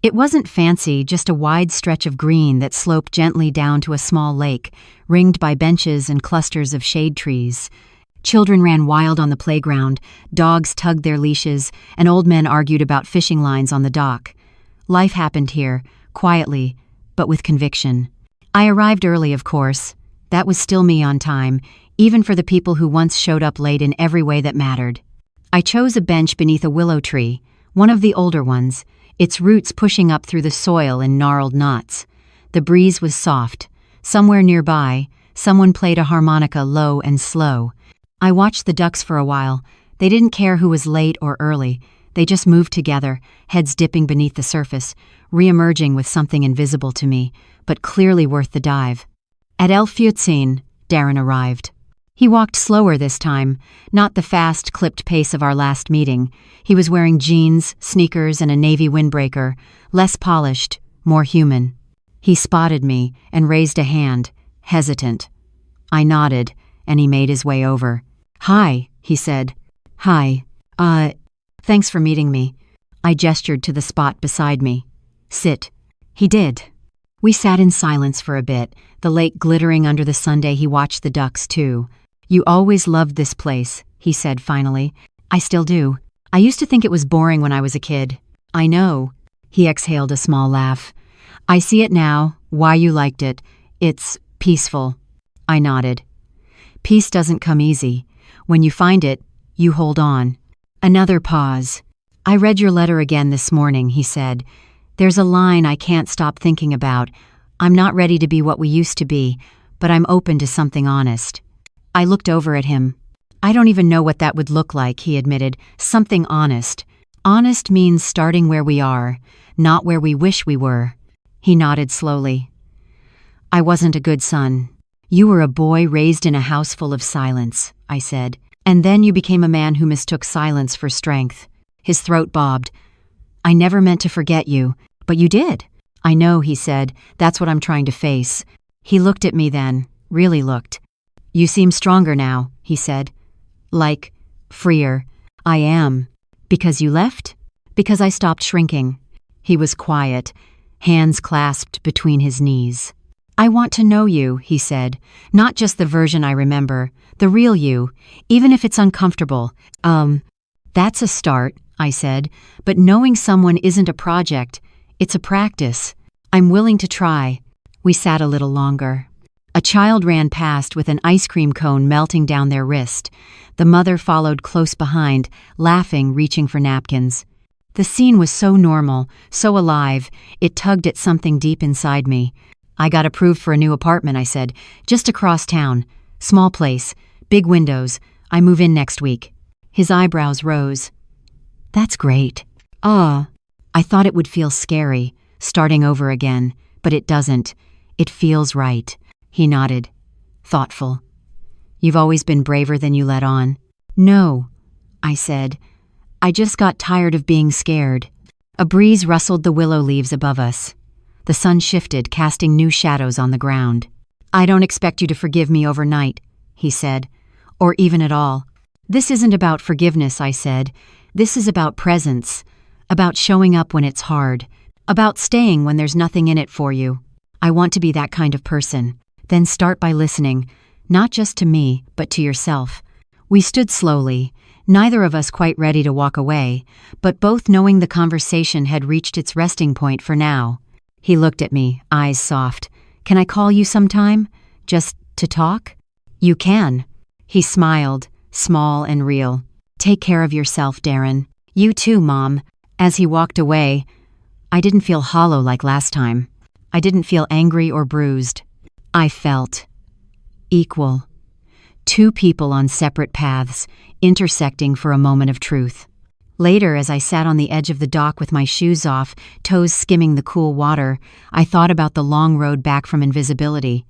It wasn't fancy, just a wide stretch of green that sloped gently down to a small lake, ringed by benches and clusters of shade trees. Children ran wild on the playground, dogs tugged their leashes, and old men argued about fishing lines on the dock. Life happened here, quietly, but with conviction. I arrived early, of course. That was still me on time, even for the people who once showed up late in every way that mattered. I chose a bench beneath a willow tree, one of the older ones, its roots pushing up through the soil in gnarled knots. The breeze was soft. Somewhere nearby, someone played a harmonica low and slow. I watched the ducks for a while. They didn't care who was late or early. They just moved together, heads dipping beneath the surface, re-emerging with something invisible to me, but clearly worth the dive. At El Futsine, Darren arrived. He walked slower this time, not the fast, clipped pace of our last meeting. He was wearing jeans, sneakers, and a navy windbreaker, less polished, more human. He spotted me and raised a hand, hesitant. I nodded, and he made his way over. Hi, he said. Hi. Thanks for meeting me. I gestured to the spot beside me. Sit. He did. We sat in silence for a bit, the lake glittering under the Sunday he watched the ducks too. You always loved this place, he said finally. I still do. I used to think it was boring when I was a kid. I know. He exhaled a small laugh. I see it now, why you liked it. It's peaceful. I nodded. Peace doesn't come easy. When you find it, you hold on. Another pause. I read your letter again this morning, he said. There's a line I can't stop thinking about. I'm not ready to be what we used to be, but I'm open to something honest. I looked over at him. I don't even know what that would look like, he admitted. Something honest. Honest means starting where we are, not where we wish we were. He nodded slowly. I wasn't a good son. You were a boy raised in a house full of silence, I said. And then you became a man who mistook silence for strength. His throat bobbed. I never meant to forget you, but you did. I know, he said. That's what I'm trying to face. He looked at me then, really looked. You seem stronger now, he said. Like, freer. I am. Because you left? Because I stopped shrinking. He was quiet, hands clasped between his knees. I want to know you, he said. Not just the version I remember, the real you, even if it's uncomfortable. That's a start, I said, but knowing someone isn't a project, it's a practice. I'm willing to try. We sat a little longer. A child ran past with an ice cream cone melting down their wrist. The mother followed close behind, laughing, reaching for napkins. The scene was so normal, so alive, it tugged at something deep inside me. "I got approved for a new apartment," I said, "just across town. Small place, big windows. I move in next week." His eyebrows rose. "That's great." I thought it would feel scary, starting over again, but it doesn't. It feels right." He nodded, thoughtful. "You've always been braver than you let on." "No," I said. "I just got tired of being scared." A breeze rustled the willow leaves above us. The sun shifted, casting new shadows on the ground. "I don't expect you to forgive me overnight," he said, "or even at all." "This isn't about forgiveness," I said. "This is about presence, about showing up when it's hard, about staying when there's nothing in it for you. I want to be that kind of person." "Then start by listening, not just to me, but to yourself." We stood slowly, neither of us quite ready to walk away, but both knowing the conversation had reached its resting point for now. He looked at me, eyes soft. "Can I call you sometime? Just to talk?" "You can." He smiled, small and real. "Take care of yourself, Darren." "You too, Mom." As he walked away, I didn't feel hollow like last time. I didn't feel angry or bruised. I felt equal. Two people on separate paths, intersecting for a moment of truth. Later, as I sat on the edge of the dock with my shoes off, toes skimming the cool water, I thought about the long road back from invisibility.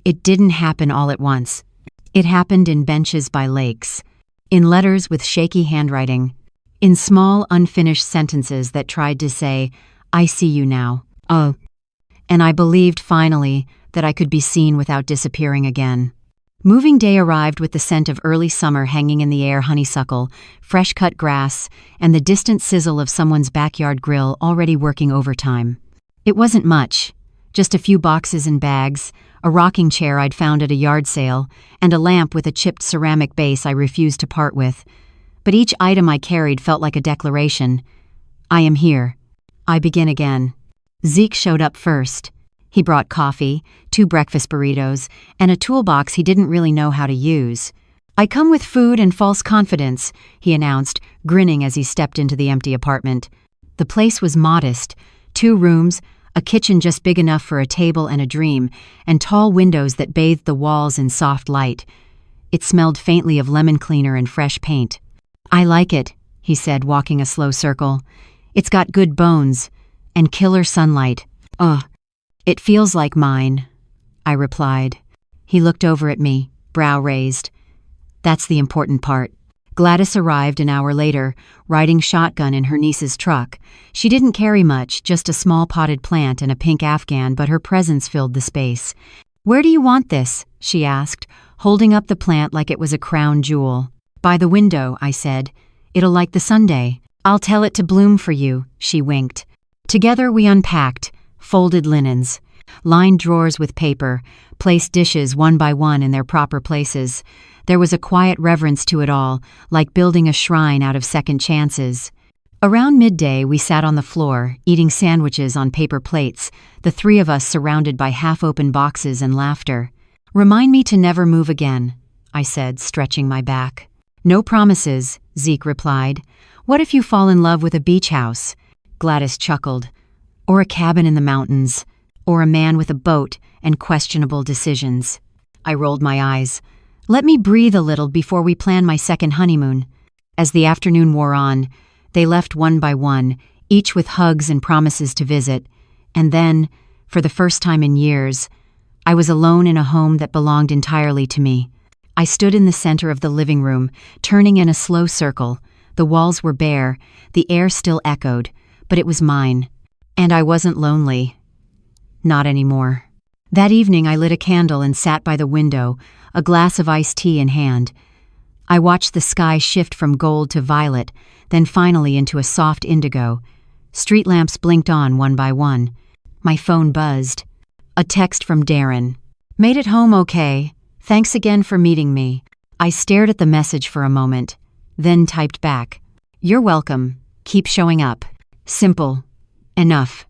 It didn't happen all at once. It happened in benches by lakes, in letters with shaky handwriting, in small, unfinished sentences that tried to say, "I see you now." And I believed finally that I could be seen without disappearing again. Moving day arrived with the scent of early summer hanging in the air, honeysuckle, fresh-cut grass, and the distant sizzle of someone's backyard grill already working overtime. It wasn't much, just a few boxes and bags, a rocking chair I'd found at a yard sale, and a lamp with a chipped ceramic base I refused to part with. But each item I carried felt like a declaration. I am here. I begin again. Zeke showed up first. He brought coffee, 2 breakfast burritos, and a toolbox he didn't really know how to use. "I come with food and false confidence," he announced, grinning as he stepped into the empty apartment. The place was modest. 2 rooms, a kitchen just big enough for a table and a dream, and tall windows that bathed the walls in soft light. It smelled faintly of lemon cleaner and fresh paint. "I like it," he said, walking a slow circle. "It's got good bones and killer sunlight." "It feels like mine," I replied. He looked over at me, brow raised. "That's the important part." Gladys arrived an hour later, riding shotgun in her niece's truck. She didn't carry much, just a small potted plant and a pink Afghan, but her presence filled the space. "Where do you want this?" she asked, holding up the plant like it was a crown jewel. "By the window," I said. "It'll like the Sunday." "I'll tell it to bloom for you," she winked. Together we unpacked, folded linens, lined drawers with paper, placed dishes one by one in their proper places. There was a quiet reverence to it all, like building a shrine out of second chances. Around midday, we sat on the floor, eating sandwiches on paper plates, the 3 of us surrounded by half-open boxes and laughter. "Remind me to never move again," I said, stretching my back. "No promises," Zeke replied. "What if you fall in love with a beach house?" Gladys chuckled. "Or a cabin in the mountains. Or a man with a boat and questionable decisions." I rolled my eyes. "Let me breathe a little before we plan my second honeymoon." As the afternoon wore on, they left one by one, each with hugs and promises to visit. And then, for the first time in years, I was alone in a home that belonged entirely to me. I stood in the center of the living room, turning in a slow circle. The walls were bare, the air still echoed, but it was mine. And I wasn't lonely. Not anymore. That evening I lit a candle and sat by the window, a glass of iced tea in hand. I watched the sky shift from gold to violet, then finally into a soft indigo. Street lamps blinked on one by one. My phone buzzed. A text from Darren. "Made it home okay. Thanks again for meeting me." I stared at the message for a moment, then typed back. "You're welcome. Keep showing up." Simple. Enough.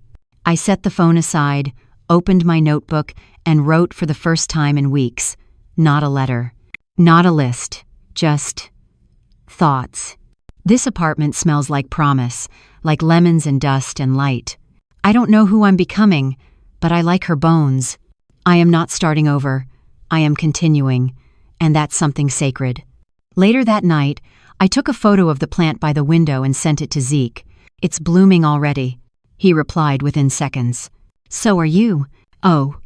I set the phone aside, opened my notebook, and wrote for the first time in weeks. Not a letter. Not a list. Just thoughts. This apartment smells like promise, like lemons and dust and light. I don't know who I'm becoming, but I like her bones. I am not starting over. I am continuing, and that's something sacred. Later that night, I took a photo of the plant by the window and sent it to Zeke. It's blooming already, he replied within seconds. So are you. Oh.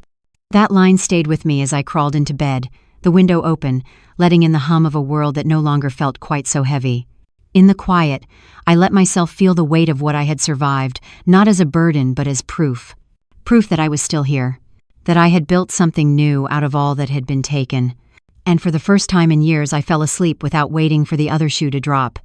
That line stayed with me as I crawled into bed, the window open, letting in the hum of a world that no longer felt quite so heavy. In the quiet, I let myself feel the weight of what I had survived, not as a burden but as proof. Proof that I was still here. That I had built something new out of all that had been taken. And for the first time in years I fell asleep without waiting for the other shoe to drop.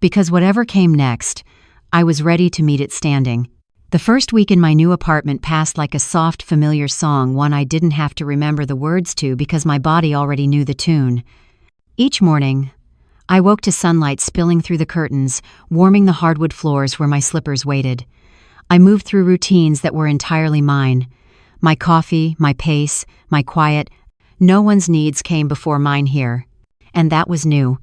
Because whatever came next, I was ready to meet it standing. The first week in my new apartment passed like a soft, familiar song, one I didn't have to remember the words to because my body already knew the tune. Each morning, I woke to sunlight spilling through the curtains, warming the hardwood floors where my slippers waited. I moved through routines that were entirely mine. My coffee, my pace, my quiet. No one's needs came before mine here. And that was new.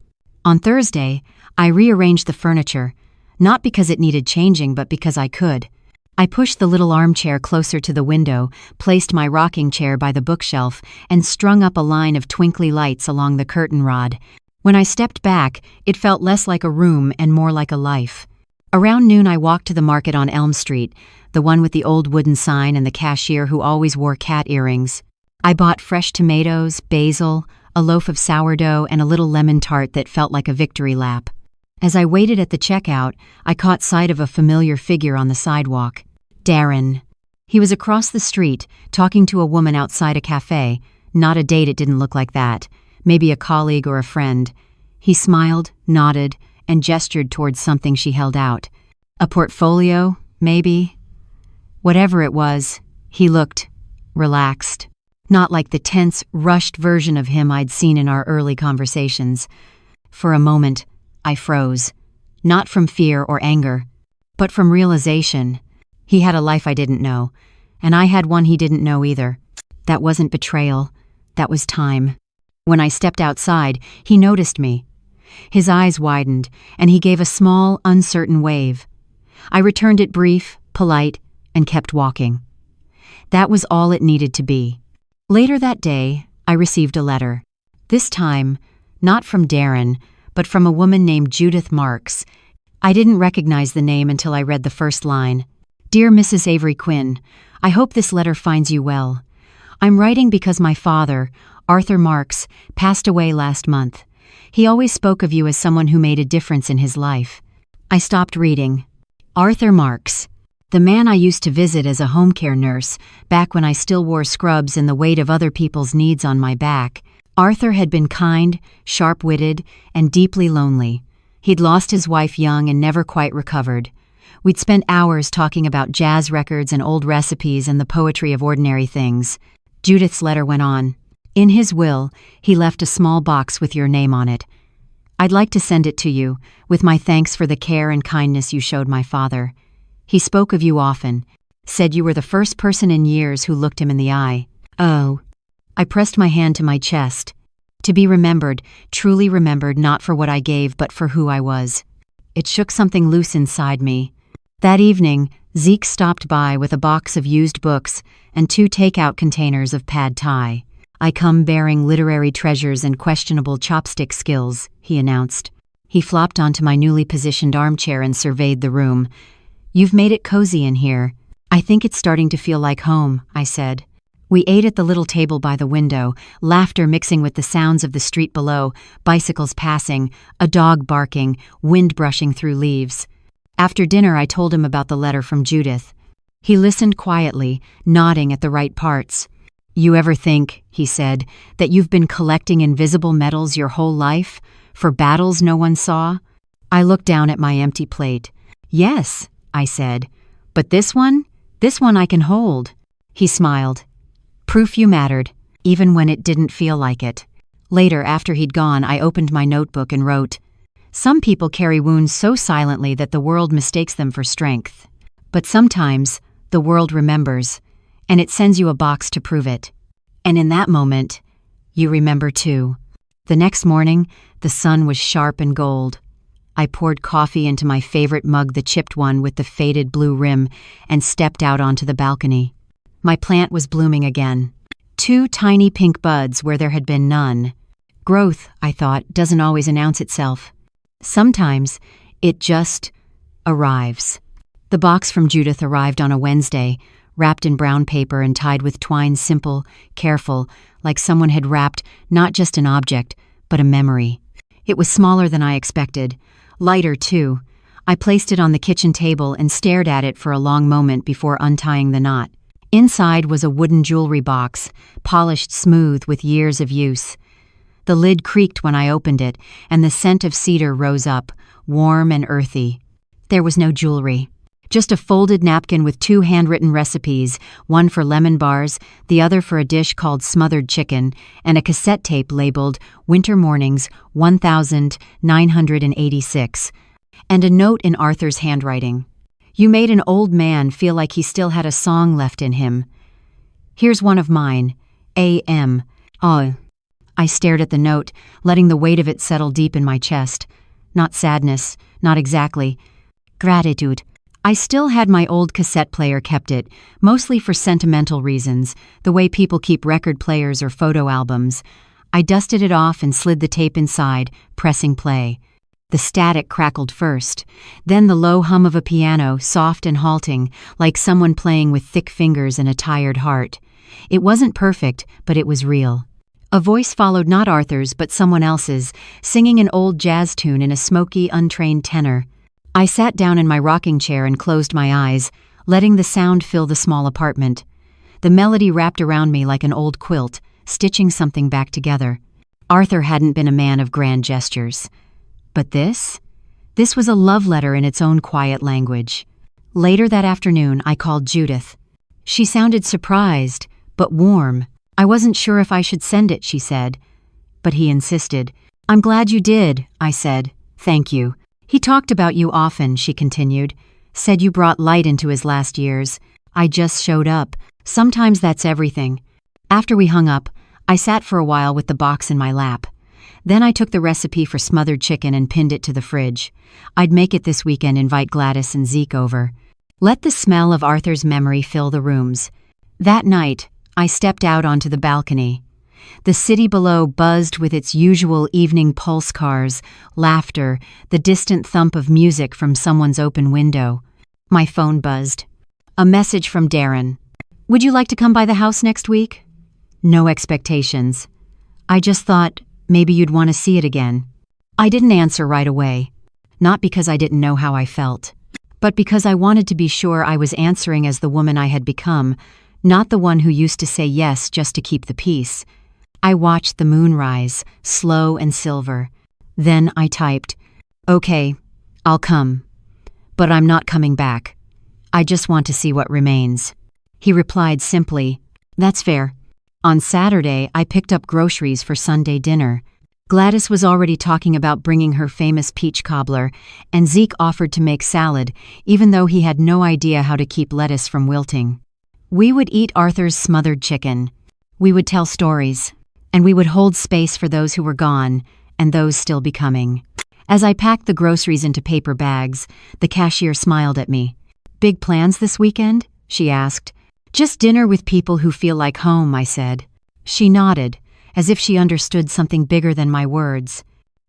On Thursday, I rearranged the furniture, not because it needed changing but because I could. I pushed the little armchair closer to the window, placed my rocking chair by the bookshelf, and strung up a line of twinkly lights along the curtain rod. When I stepped back, it felt less like a room and more like a life. Around noon I walked to the market on Elm Street, the one with the old wooden sign and the cashier who always wore cat earrings. I bought fresh tomatoes, basil, a loaf of sourdough, and a little lemon tart that felt like a victory lap. As I waited at the checkout, I caught sight of a familiar figure on the sidewalk. Darren. He was across the street, talking to a woman outside a cafe. Not a date, it didn't look like that. Maybe a colleague or a friend. He smiled, nodded, and gestured towards something she held out. A portfolio, maybe? Whatever it was, he looked relaxed. Not like the tense, rushed version of him I'd seen in our early conversations. For a moment, I froze. Not from fear or anger, but from realization. He had a life I didn't know, and I had one he didn't know either. That wasn't betrayal. That was time. When I stepped outside, he noticed me. His eyes widened, and he gave a small, uncertain wave. I returned it brief, polite, and kept walking. That was all it needed to be. Later that day, I received a letter. This time, not from Darren, but from a woman named Judith Marks. I didn't recognize the name until I read the first line. Dear Mrs. Avery Quinn, I hope this letter finds you well. I'm writing because my father, Arthur Marks, passed away last month. He always spoke of you as someone who made a difference in his life. I stopped reading. Arthur Marks, the man I used to visit as a home care nurse, back when I still wore scrubs and the weight of other people's needs on my back. Arthur had been kind, sharp-witted, and deeply lonely. He'd lost his wife young and never quite recovered. We'd spent hours talking about jazz records and old recipes and the poetry of ordinary things. Judith's letter went on. In his will, he left a small box with your name on it. I'd like to send it to you, with my thanks for the care and kindness you showed my father. He spoke of you often, said you were the first person in years who looked him in the eye. Oh. I pressed my hand to my chest. To be remembered, truly remembered, not for what I gave but for who I was. It shook something loose inside me. That evening, Zeke stopped by with a box of used books and 2 takeout containers of pad thai. I come bearing literary treasures and questionable chopstick skills, he announced. He flopped onto my newly positioned armchair and surveyed the room. You've made it cozy in here. I think it's starting to feel like home, I said. We ate at the little table by the window, laughter mixing with the sounds of the street below, bicycles passing, a dog barking, wind brushing through leaves. After dinner, I told him about the letter from Judith. He listened quietly, nodding at the right parts. You ever think, he said, that you've been collecting invisible medals your whole life, for battles no one saw? I looked down at my empty plate. Yes, I said, but this one I can hold. He smiled. Proof you mattered, even when it didn't feel like it. Later, after he'd gone, I opened my notebook and wrote, Some people carry wounds so silently that the world mistakes them for strength. But sometimes, the world remembers, and it sends you a box to prove it. And in that moment, you remember too. The next morning, the sun was sharp and gold. I poured coffee into my favorite mug, the chipped one with the faded blue rim, and stepped out onto the balcony. My plant was blooming again. 2 tiny pink buds where there had been none. Growth, I thought, doesn't always announce itself. Sometimes it just arrives. The box from Judith arrived on a Wednesday, wrapped in brown paper and tied with twine, simple, careful, like someone had wrapped not just an object, but a memory. It was smaller than I expected. Lighter, too. I placed it on the kitchen table and stared at it for a long moment before untying the knot. Inside was a wooden jewelry box, polished smooth with years of use. The lid creaked when I opened it, and the scent of cedar rose up, warm and earthy. There was no jewelry. Just a folded napkin with 2 handwritten recipes, one for lemon bars, the other for a dish called smothered chicken, and a cassette tape labeled Winter Mornings 1986, and a note in Arthur's handwriting. You made an old man feel like he still had a song left in him. Here's one of mine. A.M. Oh. I stared at the note, letting the weight of it settle deep in my chest. Not sadness, not exactly. Gratitude. I still had my old cassette player, kept it, mostly for sentimental reasons, the way people keep record players or photo albums. I dusted it off and slid the tape inside, pressing play. The static crackled first, then the low hum of a piano, soft and halting, like someone playing with thick fingers and a tired heart. It wasn't perfect, but it was real. A voice followed, not Arthur's, but someone else's, singing an old jazz tune in a smoky, untrained tenor. I sat down in my rocking chair and closed my eyes, letting the sound fill the small apartment. The melody wrapped around me like an old quilt, stitching something back together. Arthur hadn't been a man of grand gestures. But this? This was a love letter in its own quiet language. Later that afternoon, I called Judith. She sounded surprised, but warm. I wasn't sure if I should send it, she said. But he insisted. I'm glad you did, I said. Thank you. He talked about you often, she continued. Said you brought light into his last years. I just showed up. Sometimes that's everything. After we hung up, I sat for a while with the box in my lap. Then I took the recipe for smothered chicken and pinned it to the fridge. I'd make it this weekend, invite Gladys and Zeke over. Let the smell of Arthur's memory fill the rooms. That night, I stepped out onto the balcony. The city below buzzed with its usual evening pulse cars, laughter, the distant thump of music from someone's open window. My phone buzzed. A message from Darren. Would you like to come by the house next week? No expectations. I just thought maybe you'd want to see it again. I didn't answer right away. Not because I didn't know how I felt, but because I wanted to be sure I was answering as the woman I had become, not the one who used to say yes just to keep the peace. I watched the moon rise, slow and silver. Then I typed, Okay, I'll come. But I'm not coming back. I just want to see what remains. He replied simply, That's fair. On Saturday, I picked up groceries for Sunday dinner. Gladys was already talking about bringing her famous peach cobbler, and Zeke offered to make salad, even though he had no idea how to keep lettuce from wilting. We would eat Arthur's smothered chicken. We would tell stories. And we would hold space for those who were gone, and those still becoming. As I packed the groceries into paper bags, the cashier smiled at me. Big plans this weekend? She asked. Just dinner with people who feel like home, I said. She nodded, as if she understood something bigger than my words.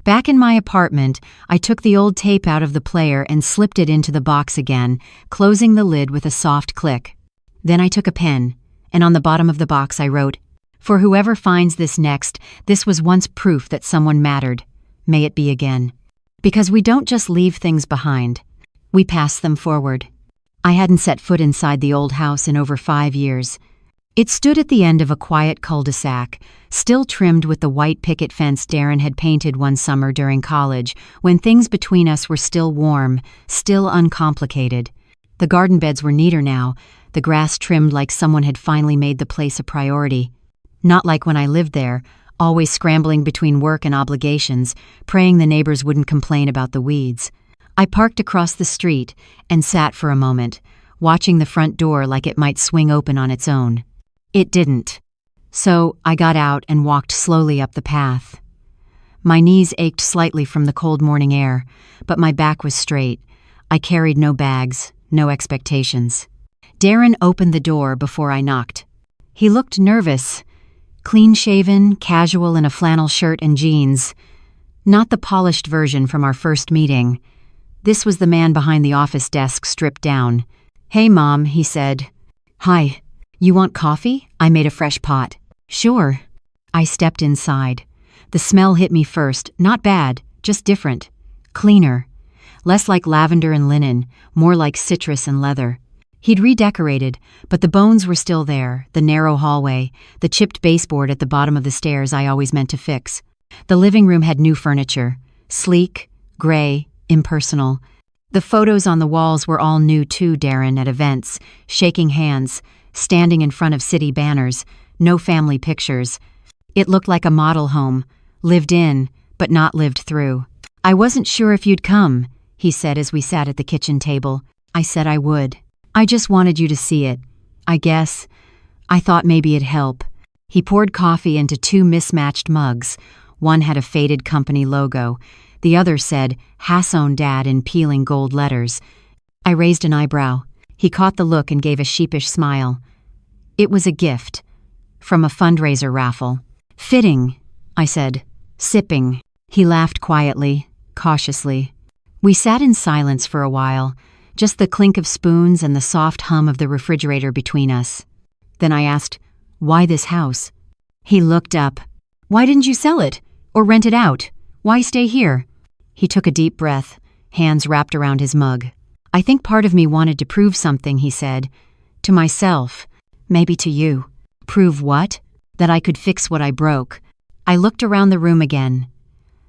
Back in my apartment, I took the old tape out of the player and slipped it into the box again, closing the lid with a soft click. Then I took a pen, and on the bottom of the box I wrote, For whoever finds this next, this was once proof that someone mattered. May it be again. Because we don't just leave things behind. We pass them forward. I hadn't set foot inside the old house in over 5 years. It stood at the end of a quiet cul-de-sac, still trimmed with the white picket fence Darren had painted one summer during college, when things between us were still warm, still uncomplicated. The garden beds were neater now, the grass trimmed like someone had finally made the place a priority. Not like when I lived there, always scrambling between work and obligations, praying the neighbors wouldn't complain about the weeds. I parked across the street and sat for a moment, watching the front door like it might swing open on its own. It didn't. So I got out and walked slowly up the path. My knees ached slightly from the cold morning air, but my back was straight. I carried no bags, no expectations. Darren opened the door before I knocked. He looked nervous, clean-shaven, casual in a flannel shirt and jeans. Not the polished version from our first meeting. This was the man behind the office desk stripped down. "Hey, Mom," he said. "Hi. You want coffee? I made a fresh pot." "Sure." I stepped inside. The smell hit me first. Not bad, just different. Cleaner. Less like lavender and linen, more like citrus and leather. He'd redecorated, but the bones were still there, the narrow hallway, the chipped baseboard at the bottom of the stairs I always meant to fix. The living room had new furniture. Sleek, gray, impersonal. The photos on the walls were all new too, Darren, at events, shaking hands, standing in front of city banners, no family pictures. It looked like a model home, lived in, but not lived through. "I wasn't sure if you'd come," he said as we sat at the kitchen table. I said I would. "I just wanted you to see it. I guess. I thought maybe it'd help." He poured coffee into 2 mismatched mugs. One had a faded company logo. The other said, "Hasson Dad" in peeling gold letters. I raised an eyebrow. He caught the look and gave a sheepish smile. It was a gift. From a fundraiser raffle. "Fitting," I said. "Sipping." He laughed quietly, cautiously. We sat in silence for a while, just the clink of spoons and the soft hum of the refrigerator between us. Then I asked, "Why this house?" He looked up. "Why didn't you sell it? Or rent it out? Why stay here?" He took a deep breath, hands wrapped around his mug. "I think part of me wanted to prove something," he said. "To myself. Maybe to you." "Prove what?" "That I could fix what I broke." I looked around the room again.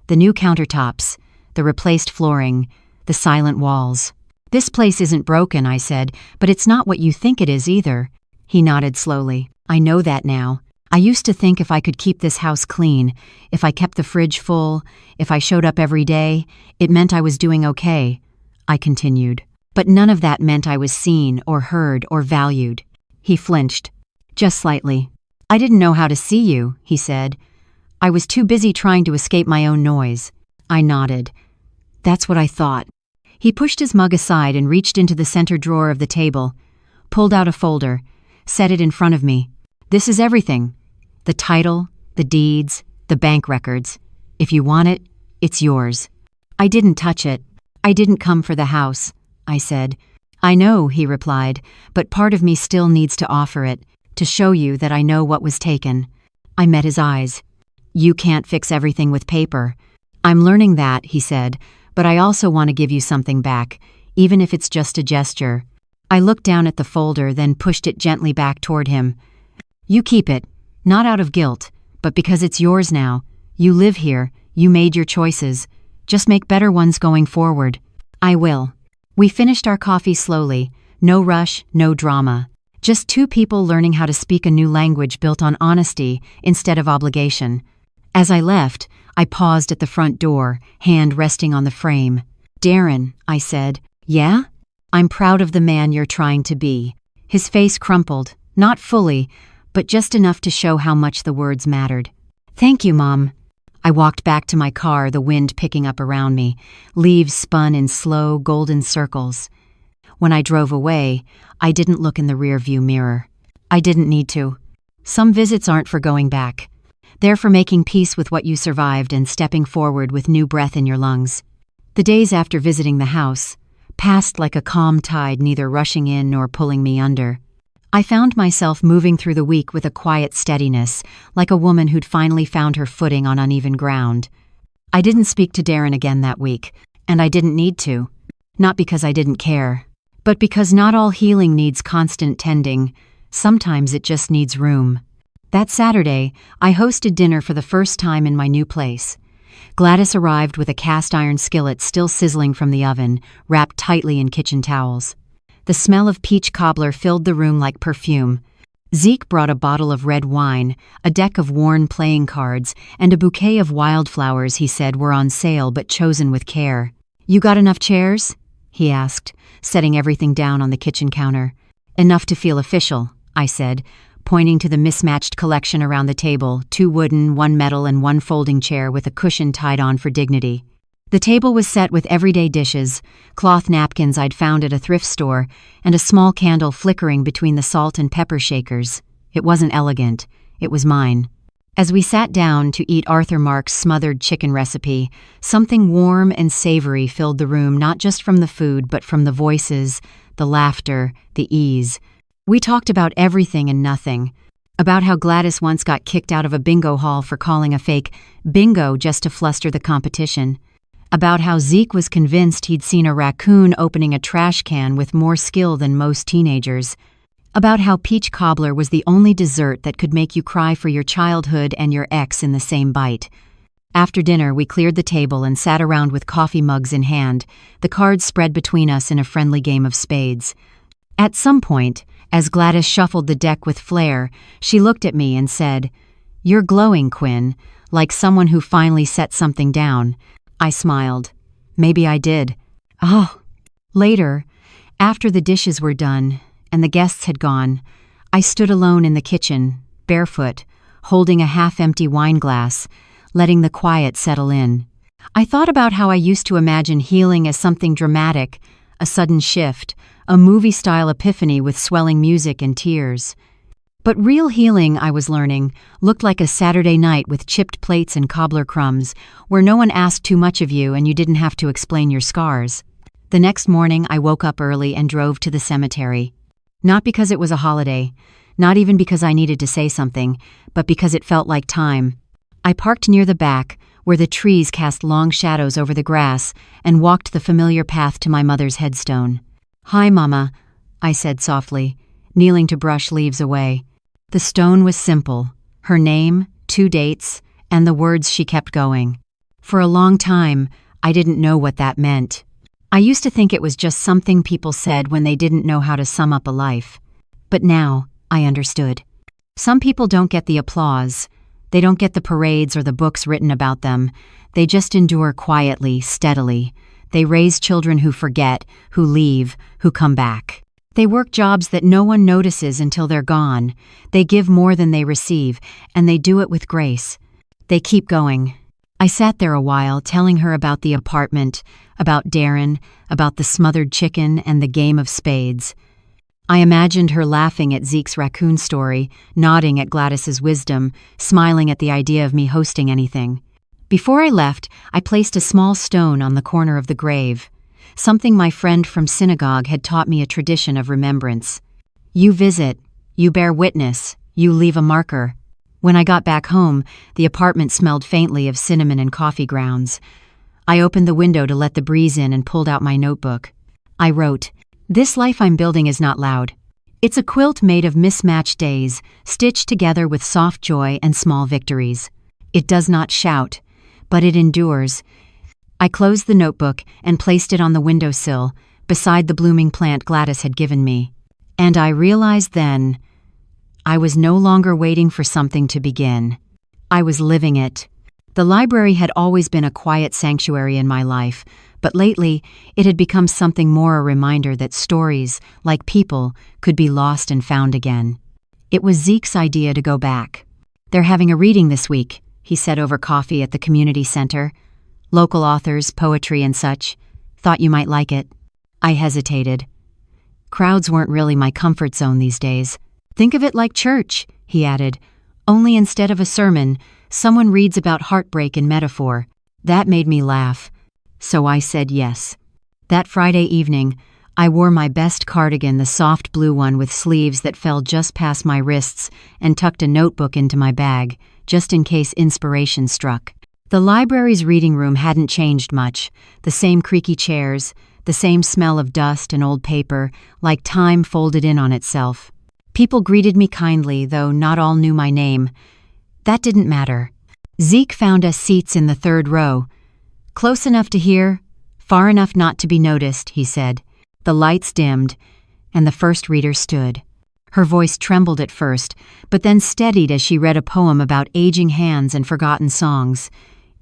The new countertops, the replaced flooring, the silent walls. "This place isn't broken," I said, "but it's not what you think it is either." He nodded slowly. "I know that now. I used to think if I could keep this house clean, if I kept the fridge full, if I showed up every day, it meant I was doing okay." I continued. "But none of that meant I was seen or heard or valued." He flinched. Just slightly. "I didn't know how to see you," he said. "I was too busy trying to escape my own noise." I nodded. "That's what I thought." He pushed his mug aside and reached into the center drawer of the table, pulled out a folder, set it in front of me. "This is everything. The title, the deeds, the bank records. If you want it, it's yours." I didn't touch it. "I didn't come for the house," I said. "I know," he replied, "but part of me still needs to offer it, to show you that I know what was taken." I met his eyes. "You can't fix everything with paper." "I'm learning that," he said, "but I also want to give you something back, even if it's just a gesture." I looked down at the folder, then pushed it gently back toward him. "You keep it, not out of guilt, but because it's yours now. You live here, you made your choices. Just make better ones going forward." "I will." We finished our coffee slowly, no rush, no drama. Just 2 people learning how to speak a new language built on honesty instead of obligation. As I left, I paused at the front door, hand resting on the frame. "Darren," I said. "Yeah?" "I'm proud of the man you're trying to be." His face crumpled, not fully, but just enough to show how much the words mattered. "Thank you, Mom." I walked back to my car, the wind picking up around me. Leaves spun in slow, golden circles. When I drove away, I didn't look in the rearview mirror. I didn't need to. Some visits aren't for going back. They're for making peace with what you survived and stepping forward with new breath in your lungs. The days after visiting the house passed like a calm tide, neither rushing in nor pulling me under. I found myself moving through the week with a quiet steadiness, like a woman who'd finally found her footing on uneven ground. I didn't speak to Darren again that week, and I didn't need to. Not because I didn't care, but because not all healing needs constant tending. Sometimes it just needs room. That Saturday, I hosted dinner for the first time in my new place. Gladys arrived with a cast-iron skillet still sizzling from the oven, wrapped tightly in kitchen towels. The smell of peach cobbler filled the room like perfume. Zeke brought a bottle of red wine, a deck of worn playing cards, and a bouquet of wildflowers he said were on sale but chosen with care. "You got enough chairs?" he asked, setting everything down on the kitchen counter. "Enough to feel official," I said, pointing to the mismatched collection around the table, 2 wooden, 1 metal, and 1 folding chair with a cushion tied on for dignity. The table was set with everyday dishes, cloth napkins I'd found at a thrift store, and a small candle flickering between the salt and pepper shakers. It wasn't elegant. It was mine. As we sat down to eat Arthur Mark's smothered chicken recipe, something warm and savory filled the room, not just from the food but from the voices, the laughter, the ease. We talked about everything and nothing. About how Gladys once got kicked out of a bingo hall for calling a fake bingo just to fluster the competition. About how Zeke was convinced he'd seen a raccoon opening a trash can with more skill than most teenagers. About how peach cobbler was the only dessert that could make you cry for your childhood and your ex in the same bite. After dinner, we cleared the table and sat around with coffee mugs in hand, the cards spread between us in a friendly game of spades. At some point, as Gladys shuffled the deck with flair, she looked at me and said, "You're glowing, Quinn, like someone who finally set something down." I smiled. Maybe I did. Oh. Later, after the dishes were done and the guests had gone, I stood alone in the kitchen, barefoot, holding a half-empty wine glass, letting the quiet settle in. I thought about how I used to imagine healing as something dramatic, a sudden shift, a movie-style epiphany with swelling music and tears. But real healing, I was learning, looked like a Saturday night with chipped plates and cobbler crumbs, where no one asked too much of you and you didn't have to explain your scars. The next morning, I woke up early and drove to the cemetery. Not because it was a holiday, not even because I needed to say something, but because it felt like time. I parked near the back, where the trees cast long shadows over the grass, and walked the familiar path to my mother's headstone. "Hi, Mama," I said softly, kneeling to brush leaves away. The stone was simple, her name, 2 dates, and the words she kept going. For a long time, I didn't know what that meant. I used to think it was just something people said when they didn't know how to sum up a life. But now, I understood. Some people don't get the applause. They don't get the parades or the books written about them. They just endure quietly, steadily. They raise children who forget, who leave, who come back. They work jobs that no one notices until they're gone. They give more than they receive, and they do it with grace. They keep going. I sat there a while, telling her about the apartment, about Darren, about the smothered chicken and the game of spades. I imagined her laughing at Zeke's raccoon story, nodding at Gladys's wisdom, smiling at the idea of me hosting anything. Before I left, I placed a small stone on the corner of the grave, something my friend from synagogue had taught me, a tradition of remembrance. You visit, you bear witness, you leave a marker. When I got back home, the apartment smelled faintly of cinnamon and coffee grounds. I opened the window to let the breeze in and pulled out my notebook. I wrote, "This life I'm building is not loud. It's a quilt made of mismatched days, stitched together with soft joy and small victories. It does not shout, but it endures." I closed the notebook and placed it on the windowsill, beside the blooming plant Gladys had given me. And I realized then, I was no longer waiting for something to begin. I was living it. The library had always been a quiet sanctuary in my life, but lately it had become something more, a reminder that stories, like people, could be lost and found again. It was Zeke's idea to go back. "They're having a reading this week," he said over coffee at the community center. "Local authors, poetry and such. Thought you might like it." I hesitated. Crowds weren't really my comfort zone these days. "Think of it like church," he added. "Only instead of a sermon, someone reads about heartbreak in metaphor." That made me laugh. So I said yes. That Friday evening, I wore my best cardigan, the soft blue one with sleeves that fell just past my wrists, and tucked a notebook into my bag, just in case inspiration struck. The library's reading room hadn't changed much. The same creaky chairs, the same smell of dust and old paper, like time folded in on itself. People greeted me kindly, though not all knew my name. That didn't matter. Zeke found us seats in the 3rd row. "Close enough to hear, far enough not to be noticed," he said. The lights dimmed, and the first reader stood. Her voice trembled at first, but then steadied as she read a poem about aging hands and forgotten songs.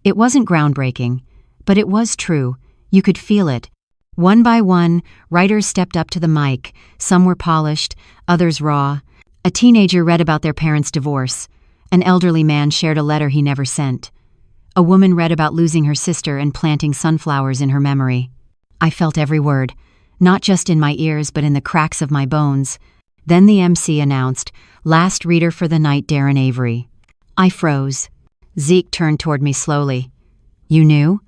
It wasn't groundbreaking, but it was true. You could feel it. One by one, writers stepped up to the mic. Some were polished, others raw. A teenager read about their parents' divorce. An elderly man shared a letter he never sent. A woman read about losing her sister and planting sunflowers in her memory. I felt every word, not just in my ears but in the cracks of my bones. Then the MC announced, "Last reader for the night, Darren Avery." I froze. Zeke turned toward me slowly. "You knew?"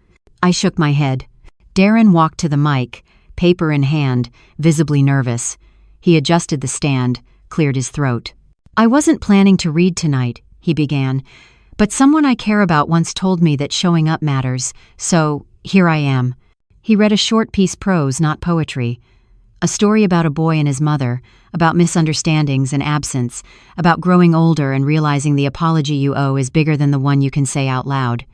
I shook my head. Darren walked to the mic, paper in hand, visibly nervous. He adjusted the stand, cleared his throat. "I wasn't planning to read tonight," he began, "but someone I care about once told me that showing up matters, so here I am." He read a short piece prose, not poetry. A story about a boy and his mother, about misunderstandings and absence, about growing older and realizing the apology you owe is bigger than the one you can say out loud.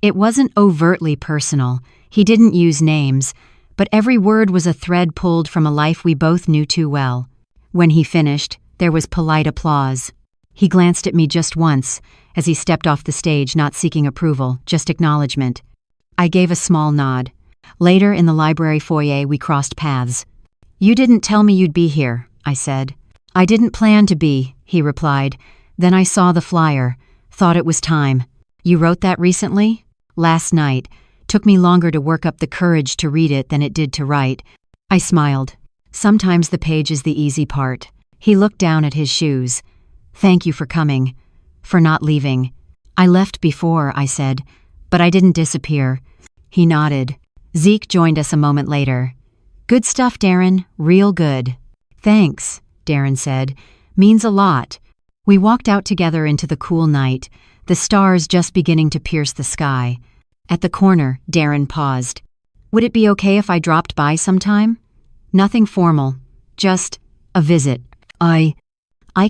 It wasn't overtly personal. He didn't use names, but every word was a thread pulled from a life we both knew too well. When he finished, there was polite applause. He glanced at me just once, as he stepped off the stage, not seeking approval, just acknowledgement. I gave a small nod. Later, in the library foyer, we crossed paths. "You didn't tell me you'd be here," I said. "I didn't plan to be," he replied. Then I saw the flyer. Thought it was time. "You wrote that recently?" "Last night. Took me longer to work up the courage to read it than it did to write." I smiled. Sometimes the page is the easy part. He looked down at his shoes. "Thank you for coming. For not leaving." "I left before," I said, "but I didn't disappear." He nodded. Zeke joined us a moment later. "Good stuff, Darren. Real good." "Thanks," Darren said. "Means a lot." We walked out together into the cool night, the stars just beginning to pierce the sky. At the corner, Darren paused. "Would it be okay if I dropped by sometime?" "Nothing formal. Just a visit." I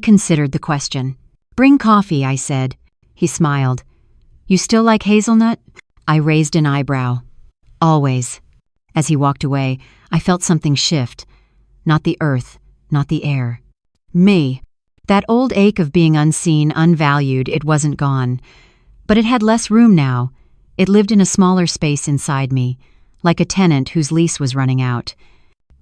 considered the question. "Bring coffee," I said. He smiled. "You still like hazelnut?" I raised an eyebrow. "Always." As he walked away, I felt something shift. Not the earth, not the air. Me. That old ache of being unseen, unvalued, it wasn't gone. But it had less room now. It lived in a smaller space inside me, like a tenant whose lease was running out.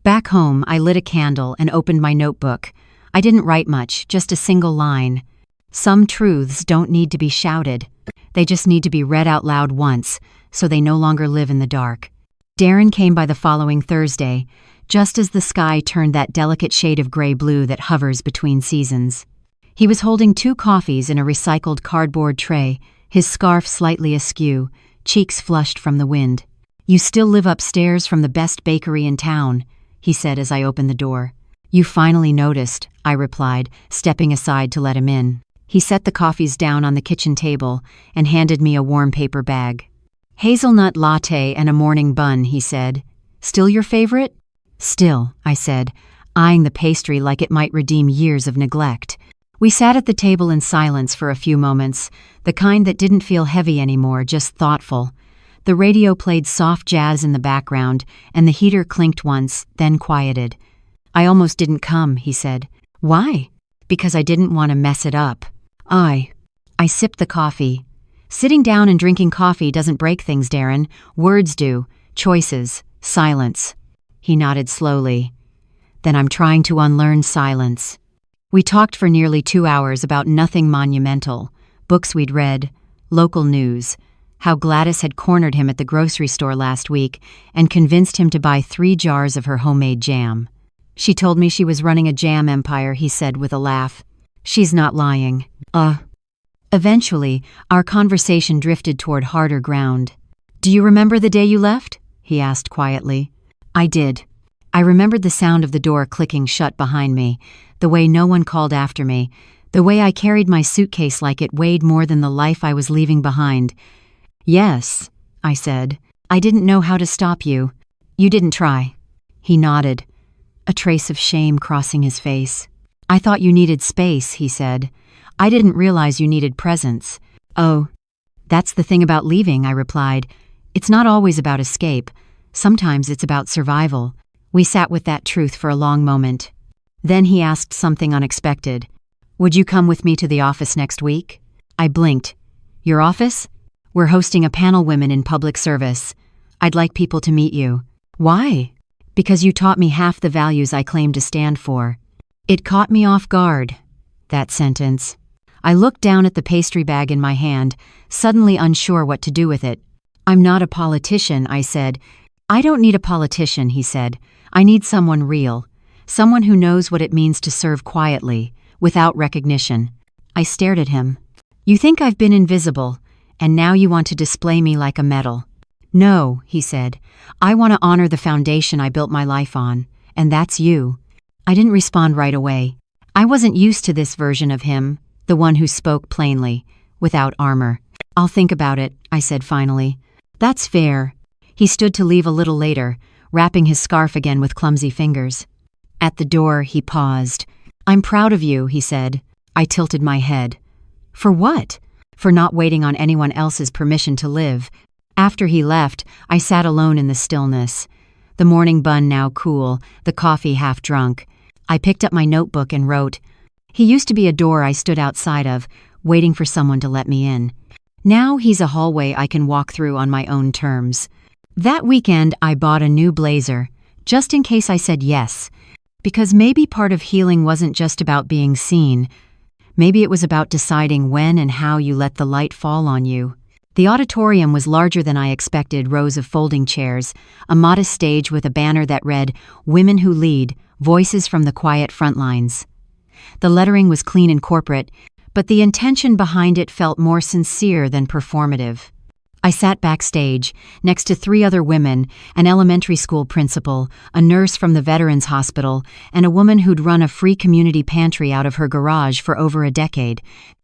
Back home, I lit a candle and opened my notebook. I didn't write much, just a single line. Some truths don't need to be shouted. They just need to be read out loud once, so they no longer live in the dark. Darren came by the following Thursday, just as the sky turned that delicate shade of gray-blue that hovers between seasons. He was holding 2 coffees in a recycled cardboard tray, his scarf slightly askew, cheeks flushed from the wind. "You still live upstairs from the best bakery in town," he said as I opened the door. "You finally noticed," I replied, stepping aside to let him in. He set the coffees down on the kitchen table and handed me a warm paper bag. "Hazelnut latte and a morning bun," he said. "Still your favorite?" "Still," I said, eyeing the pastry like it might redeem years of neglect. We sat at the table in silence for a few moments, the kind that didn't feel heavy anymore, just thoughtful. The radio played soft jazz in the background, and the heater clinked once, then quieted. "I almost didn't come," he said. "Why?" "Because I didn't want to mess it up." I sipped the coffee. "Sitting down and drinking coffee doesn't break things, Darren. Words do. Choices. Silence." He nodded slowly. "Then I'm trying to unlearn silence." We talked for nearly 2 hours about nothing monumental. Books we'd read, local news, how Gladys had cornered him at the grocery store last week and convinced him to buy 3 jars of her homemade jam. "She told me she was running a jam empire," he said with a laugh. "She's not lying." Eventually, our conversation drifted toward harder ground. "Do you remember the day you left?" he asked quietly. I did. I remembered the sound of the door clicking shut behind me, the way no one called after me, the way I carried my suitcase like it weighed more than the life I was leaving behind. "Yes," I said. "I didn't know how to stop you." "You didn't try." He nodded, a trace of shame crossing his face. "I thought you needed space," he said. "I didn't realize you needed presence." "Oh, that's the thing about leaving," I replied. "It's not always about escape. Sometimes it's about survival." We sat with that truth for a long moment. Then he asked something unexpected. "Would you come with me to the office next week?" I blinked. "Your office?" "We're hosting a panel Women in Public Service. I'd like people to meet you." "Why?" "Because you taught me half the values I claim to stand for." It caught me off guard. that sentence. I looked down at the pastry bag in my hand, suddenly unsure what to do with it. "I'm not a politician," I said. "I don't need a politician," he said. "I need someone real. Someone who knows what it means to serve quietly, without recognition." I stared at him. "You think I've been invisible, and now you want to display me like a medal." "No," he said. "I want to honor the foundation I built my life on, and that's you." I didn't respond right away. I wasn't used to this version of him, the one who spoke plainly, without armor. "I'll think about it," I said finally. "That's fair." He stood to leave a little later, wrapping his scarf again with clumsy fingers. At the door, he paused. "I'm proud of you," he said. I tilted my head. "For what?" "For not waiting on anyone else's permission to live." After he left, I sat alone in the stillness. The morning bun now cool, the coffee half drunk. I picked up my notebook and wrote, "He used to be a door I stood outside of, waiting for someone to let me in. Now he's a hallway I can walk through on my own terms." That weekend, I bought a new blazer, just in case I said yes, because maybe part of healing wasn't just about being seen. Maybe it was about deciding when and how you let the light fall on you. The auditorium was larger than I expected, rows of folding chairs, a modest stage with a banner that read, "Women Who Lead, Voices from the Quiet Frontlines." The lettering was clean and corporate, but the intention behind it felt more sincere than performative. I sat backstage, next to 3 other women, an elementary school principal, a nurse from the Veterans Hospital, and a woman who'd run a free community pantry out of her garage for over a decade.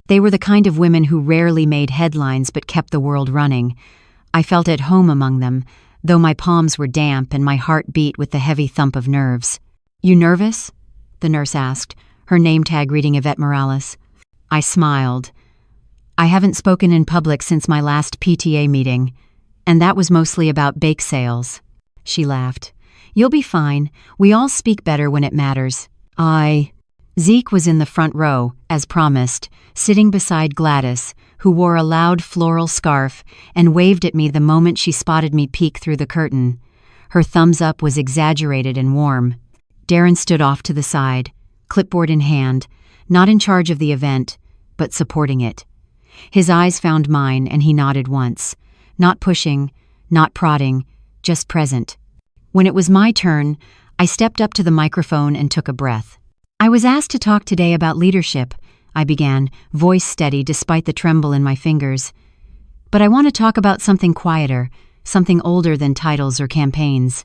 They were the kind of women who rarely made headlines but kept the world running. I felt at home among them, though my palms were damp and my heart beat with the heavy thump of nerves. "You nervous?" the nurse asked, her name tag reading Yvette Morales. I smiled. "I haven't spoken in public since my last PTA meeting, and that was mostly about bake sales." She laughed. "You'll be fine. We all speak better when it matters." Zeke was in the front row, as promised, sitting beside Gladys, who wore a loud floral scarf and waved at me the moment she spotted me peek through the curtain. Her thumbs up was exaggerated and warm. Darren stood off to the side, clipboard in hand, not in charge of the event, but supporting it. His eyes found mine and he nodded once, not pushing, not prodding, just present. When it was my turn, I stepped up to the microphone and took a breath. "I was asked to talk today about leadership," I began, voice steady despite the tremble in my fingers. "But I want to talk about something quieter, something older than titles or campaigns."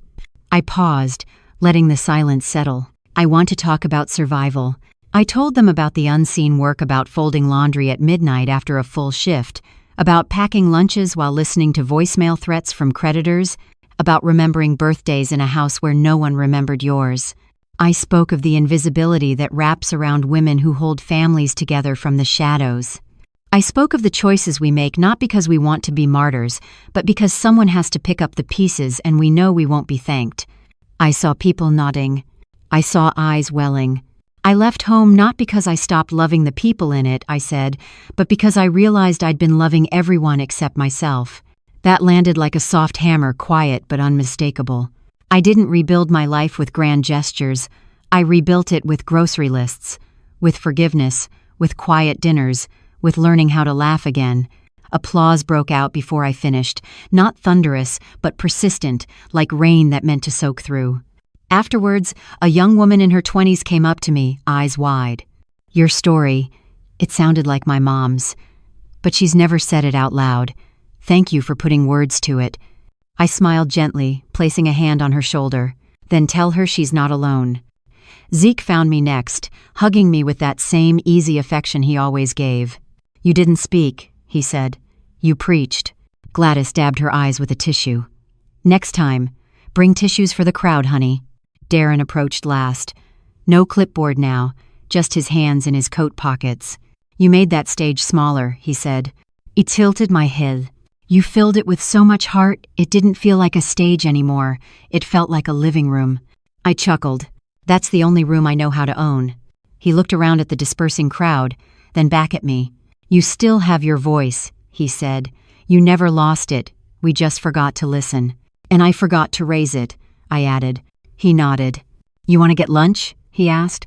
I paused, letting the silence settle. "I want to talk about survival." I told them about the unseen work, about folding laundry at midnight after a full shift, about packing lunches while listening to voicemail threats from creditors, about remembering birthdays in a house where no one remembered yours. I spoke of the invisibility that wraps around women who hold families together from the shadows. I spoke of the choices we make not because we want to be martyrs, but because someone has to pick up the pieces and we know we won't be thanked. I saw people nodding. I saw eyes welling. "I left home not because I stopped loving the people in it," I said, "but because I realized I'd been loving everyone except myself." That landed like a soft hammer, quiet but unmistakable. I didn't rebuild my life with grand gestures. I rebuilt it with grocery lists, with forgiveness, with quiet dinners, with learning how to laugh again. Applause broke out before I finished, not thunderous, but persistent, like rain that meant to soak through. Afterwards, a young woman in her 20s came up to me, eyes wide. "Your story, it sounded like my mom's, but she's never said it out loud. Thank you for putting words to it." I smiled gently, placing a hand on her shoulder. "Then tell her she's not alone." Zeke found me next, hugging me with that same easy affection he always gave. "You didn't speak," he said. "You preached." Gladys dabbed her eyes with a tissue. "Next time, bring tissues for the crowd, honey." Darren approached last. No clipboard now, just his hands in his coat pockets. "You made that stage smaller," he said. He tilted my head. "You filled it with so much heart, it didn't feel like a stage anymore. It felt like a living room." I chuckled. "That's the only room I know how to own." He looked around at the dispersing crowd, then back at me. "You still have your voice," he said. "You never lost it. We just forgot to listen." "And I forgot to raise it," I added. He nodded. "You want to get lunch?" he asked.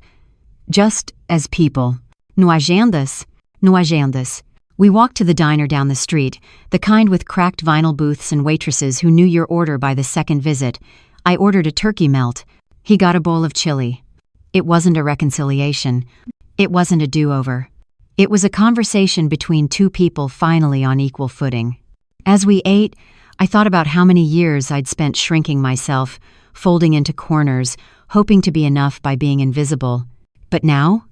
"Just as people." No agendas. No agendas. We walked to the diner down the street, the kind with cracked vinyl booths and waitresses who knew your order by the second visit. I ordered a turkey melt. He got a bowl of chili. It wasn't a reconciliation. It wasn't a do-over. It was a conversation between two people finally on equal footing. As we ate, I thought about how many years I'd spent shrinking myself, folding into corners, hoping to be enough by being invisible. But now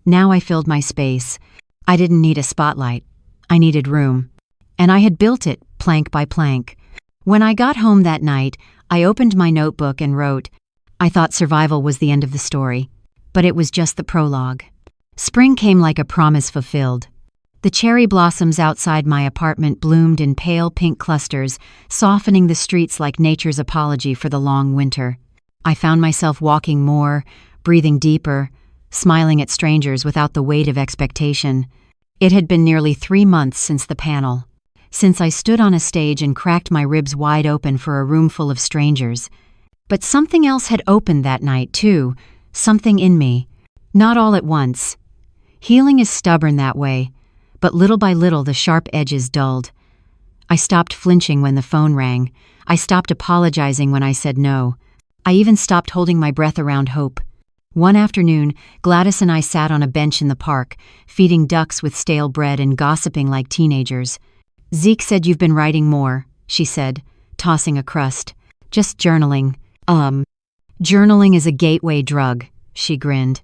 I filled my space. I didn't need a spotlight. I needed room. And I had built it, plank by plank. When I got home that night, I opened my notebook and wrote, I thought survival was the end of the story, but it was just the prologue. Spring came like a promise fulfilled. The cherry blossoms outside my apartment bloomed in pale pink clusters, softening the streets like nature's apology for the long winter. I found myself walking more, breathing deeper, smiling at strangers without the weight of expectation. It had been nearly 3 months since the panel, since I stood on a stage and cracked my ribs wide open for a room full of strangers. But something else had opened that night, too, something in me. Not all at once. Healing is stubborn that way, but little by little the sharp edges dulled. I stopped flinching when the phone rang. I stopped apologizing when I said no. I even stopped holding my breath around hope. One afternoon, Gladys and I sat on a bench in the park, feeding ducks with stale bread and gossiping like teenagers. Zeke said you've been writing more, she said, tossing a crust. Just journaling. Journaling is a gateway drug, she grinned.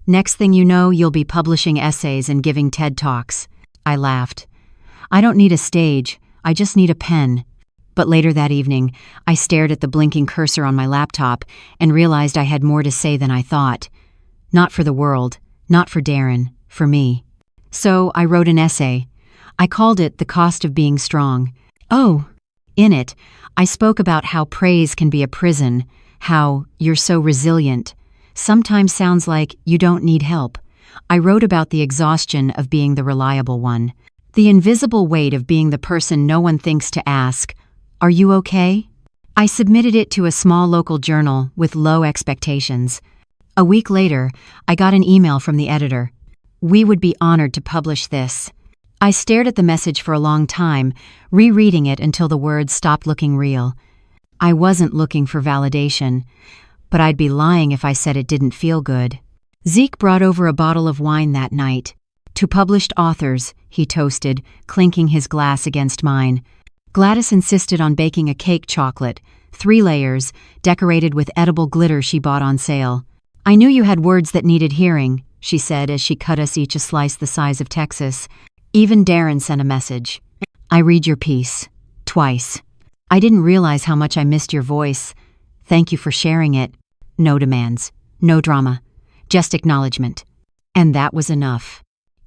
Next thing you know, you'll be publishing essays and giving TED Talks. I laughed. I don't need a stage, I just need a pen. But later that evening, I stared at the blinking cursor on my laptop and realized I had more to say than I thought. Not for the world, not for Darren, for me. So I wrote an essay. I called it The Cost of Being Strong. Oh, in it, I spoke about how praise can be a prison, how you're so resilient. Sometimes sounds like you don't need help. I wrote about the exhaustion of being the reliable one, the invisible weight of being the person no one thinks to ask, "Are you okay?" I submitted it to a small local journal with low expectations. A week later, I got an email from the editor. We would be honored to publish this. I stared at the message for a long time, rereading it until the words stopped looking real. I wasn't looking for validation, but I'd be lying if I said it didn't feel good. Zeke brought over a bottle of wine that night. To published authors, he toasted, clinking his glass against mine. Gladys insisted on baking a cake chocolate, 3 layers, decorated with edible glitter she bought on sale. I knew you had words that needed hearing, she said as she cut us each a slice the size of Texas. Even Darren sent a message. I read your piece. Twice. I didn't realize how much I missed your voice. Thank you for sharing it. No demands. No drama. Just acknowledgement. And that was enough.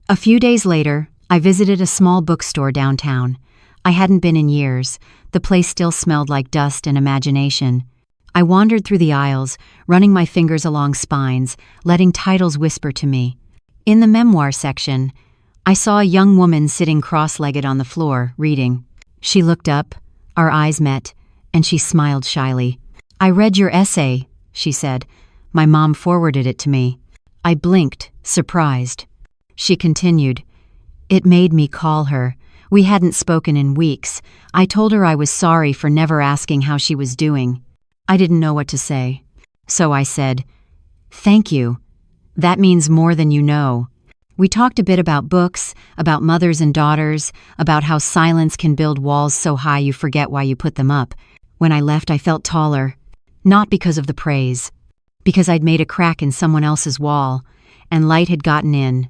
A few days later, I visited a small bookstore downtown. I hadn't been in years. The place still smelled like dust and imagination. I wandered through the aisles, running my fingers along spines, letting titles whisper to me. In the memoir section, I saw a young woman sitting cross-legged on the floor, reading. She looked up, our eyes met, and she smiled shyly. I read your essay, she said. My mom forwarded it to me. I blinked, surprised. She continued. It made me call her. We hadn't spoken in weeks. I told her I was sorry for never asking how she was doing. I didn't know what to say. So I said, "Thank you. That means more than you know." We talked a bit about books, about mothers and daughters, about how silence can build walls so high you forget why you put them up. When I left, I felt taller. Not because of the praise. Because I'd made a crack in someone else's wall, and light had gotten in.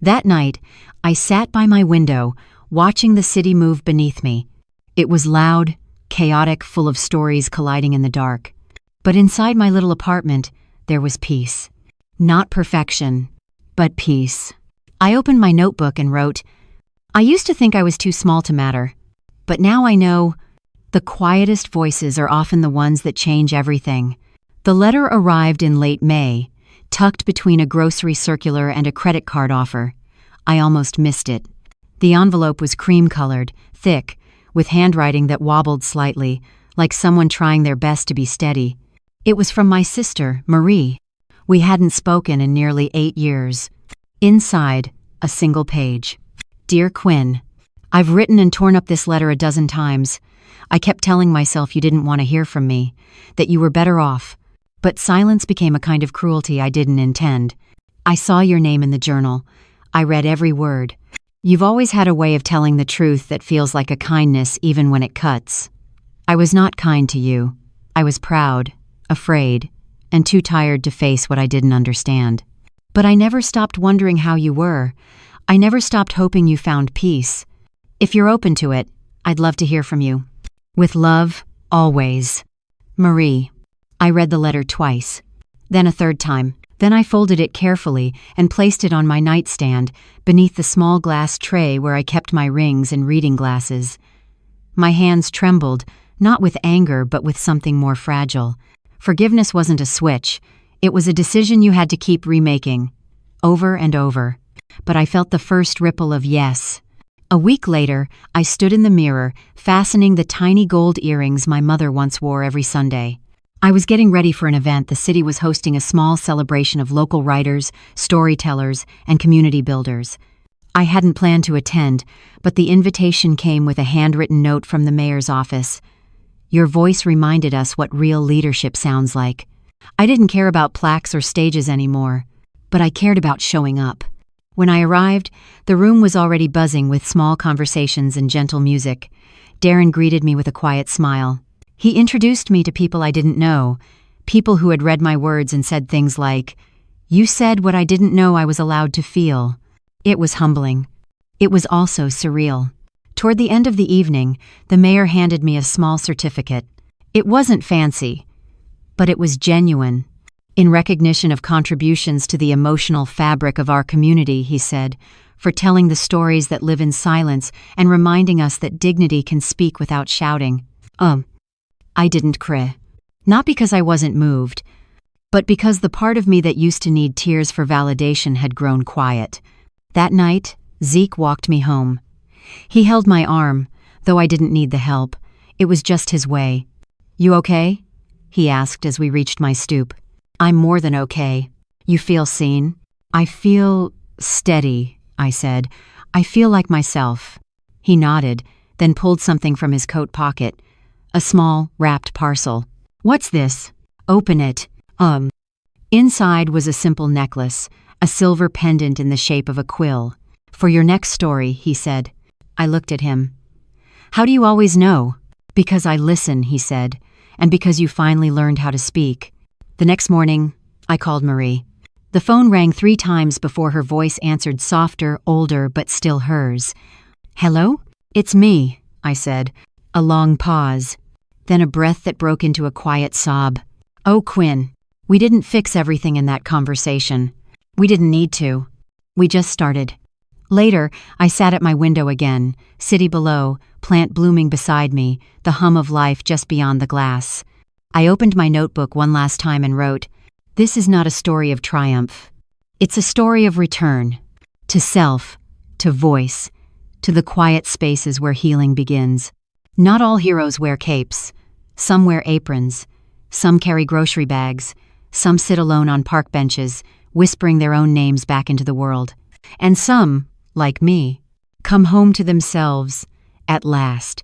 That night, I sat by my window, watching the city move beneath me. It was loud, chaotic, full of stories colliding in the dark. But inside my little apartment, there was peace. Not perfection, but peace. I opened my notebook and wrote, I used to think I was too small to matter, but now I know the quietest voices are often the ones that change everything. The letter arrived in late May, tucked between a grocery circular and a credit card offer. I almost missed it. The envelope was cream-colored, thick, with handwriting that wobbled slightly, like someone trying their best to be steady. It was from my sister, Marie. We hadn't spoken in nearly 8 years. Inside, a single page. Dear Quinn, I've written and torn up this letter a dozen times. I kept telling myself you didn't want to hear from me, that you were better off. But silence became a kind of cruelty I didn't intend. I saw your name in the journal. I read every word. You've always had a way of telling the truth that feels like a kindness even when it cuts. I was not kind to you. I was proud, afraid, and too tired to face what I didn't understand. But I never stopped wondering how you were. I never stopped hoping you found peace. If you're open to it, I'd love to hear from you. With love, always. Marie. I read the letter twice, then a third time. Then I folded it carefully and placed it on my nightstand beneath the small glass tray where I kept my rings and reading glasses. My hands trembled, not with anger but with something more fragile. Forgiveness wasn't a switch. It was a decision you had to keep remaking, over and over. But I felt the first ripple of yes. A week later, I stood in the mirror, fastening the tiny gold earrings my mother once wore every Sunday. I was getting ready for an event. The city was hosting a small celebration of local writers, storytellers, and community builders. I hadn't planned to attend, but the invitation came with a handwritten note from the mayor's office. Your voice reminded us what real leadership sounds like. I didn't care about plaques or stages anymore, but I cared about showing up. When I arrived, the room was already buzzing with small conversations and gentle music. Darren greeted me with a quiet smile. He introduced me to people I didn't know, people who had read my words and said things like, "You said what I didn't know I was allowed to feel." It was humbling. It was also surreal. Toward the end of the evening, the mayor handed me a small certificate. It wasn't fancy, but it was genuine. In recognition of contributions to the emotional fabric of our community, he said, for telling the stories that live in silence and reminding us that dignity can speak without shouting. I didn't cry. Not because I wasn't moved, but because the part of me that used to need tears for validation had grown quiet. That night, Zeke walked me home. He held my arm, though I didn't need the help. It was just his way. "You okay?" he asked as we reached my stoop. "I'm more than okay. You feel seen?" "I feel steady," I said. "I feel like myself." He nodded, then pulled something from his coat pocket. A small, wrapped parcel. "What's this?" "Open it." Inside was a simple necklace, a silver pendant in the shape of a quill. "For your next story," he said. I looked at him. "How do you always know?" "Because I listen," he said, "and because you finally learned how to speak." The next morning, I called Marie. The phone rang 3 times before her voice answered, softer, older, but still hers. "Hello? It's me," I said. A long pause, then a breath that broke into a quiet sob. "Oh, Quinn, we didn't fix everything in that conversation. We didn't need to. We just started." Later, I sat at my window again, city below, plant blooming beside me, the hum of life just beyond the glass. I opened my notebook one last time and wrote, "This is not a story of triumph. It's a story of return. To self, to voice, to the quiet spaces where healing begins." Not all heroes wear capes. Some wear aprons. Some carry grocery bags. Some sit alone on park benches, whispering their own names back into the world. And some, like me, come home to themselves, at last,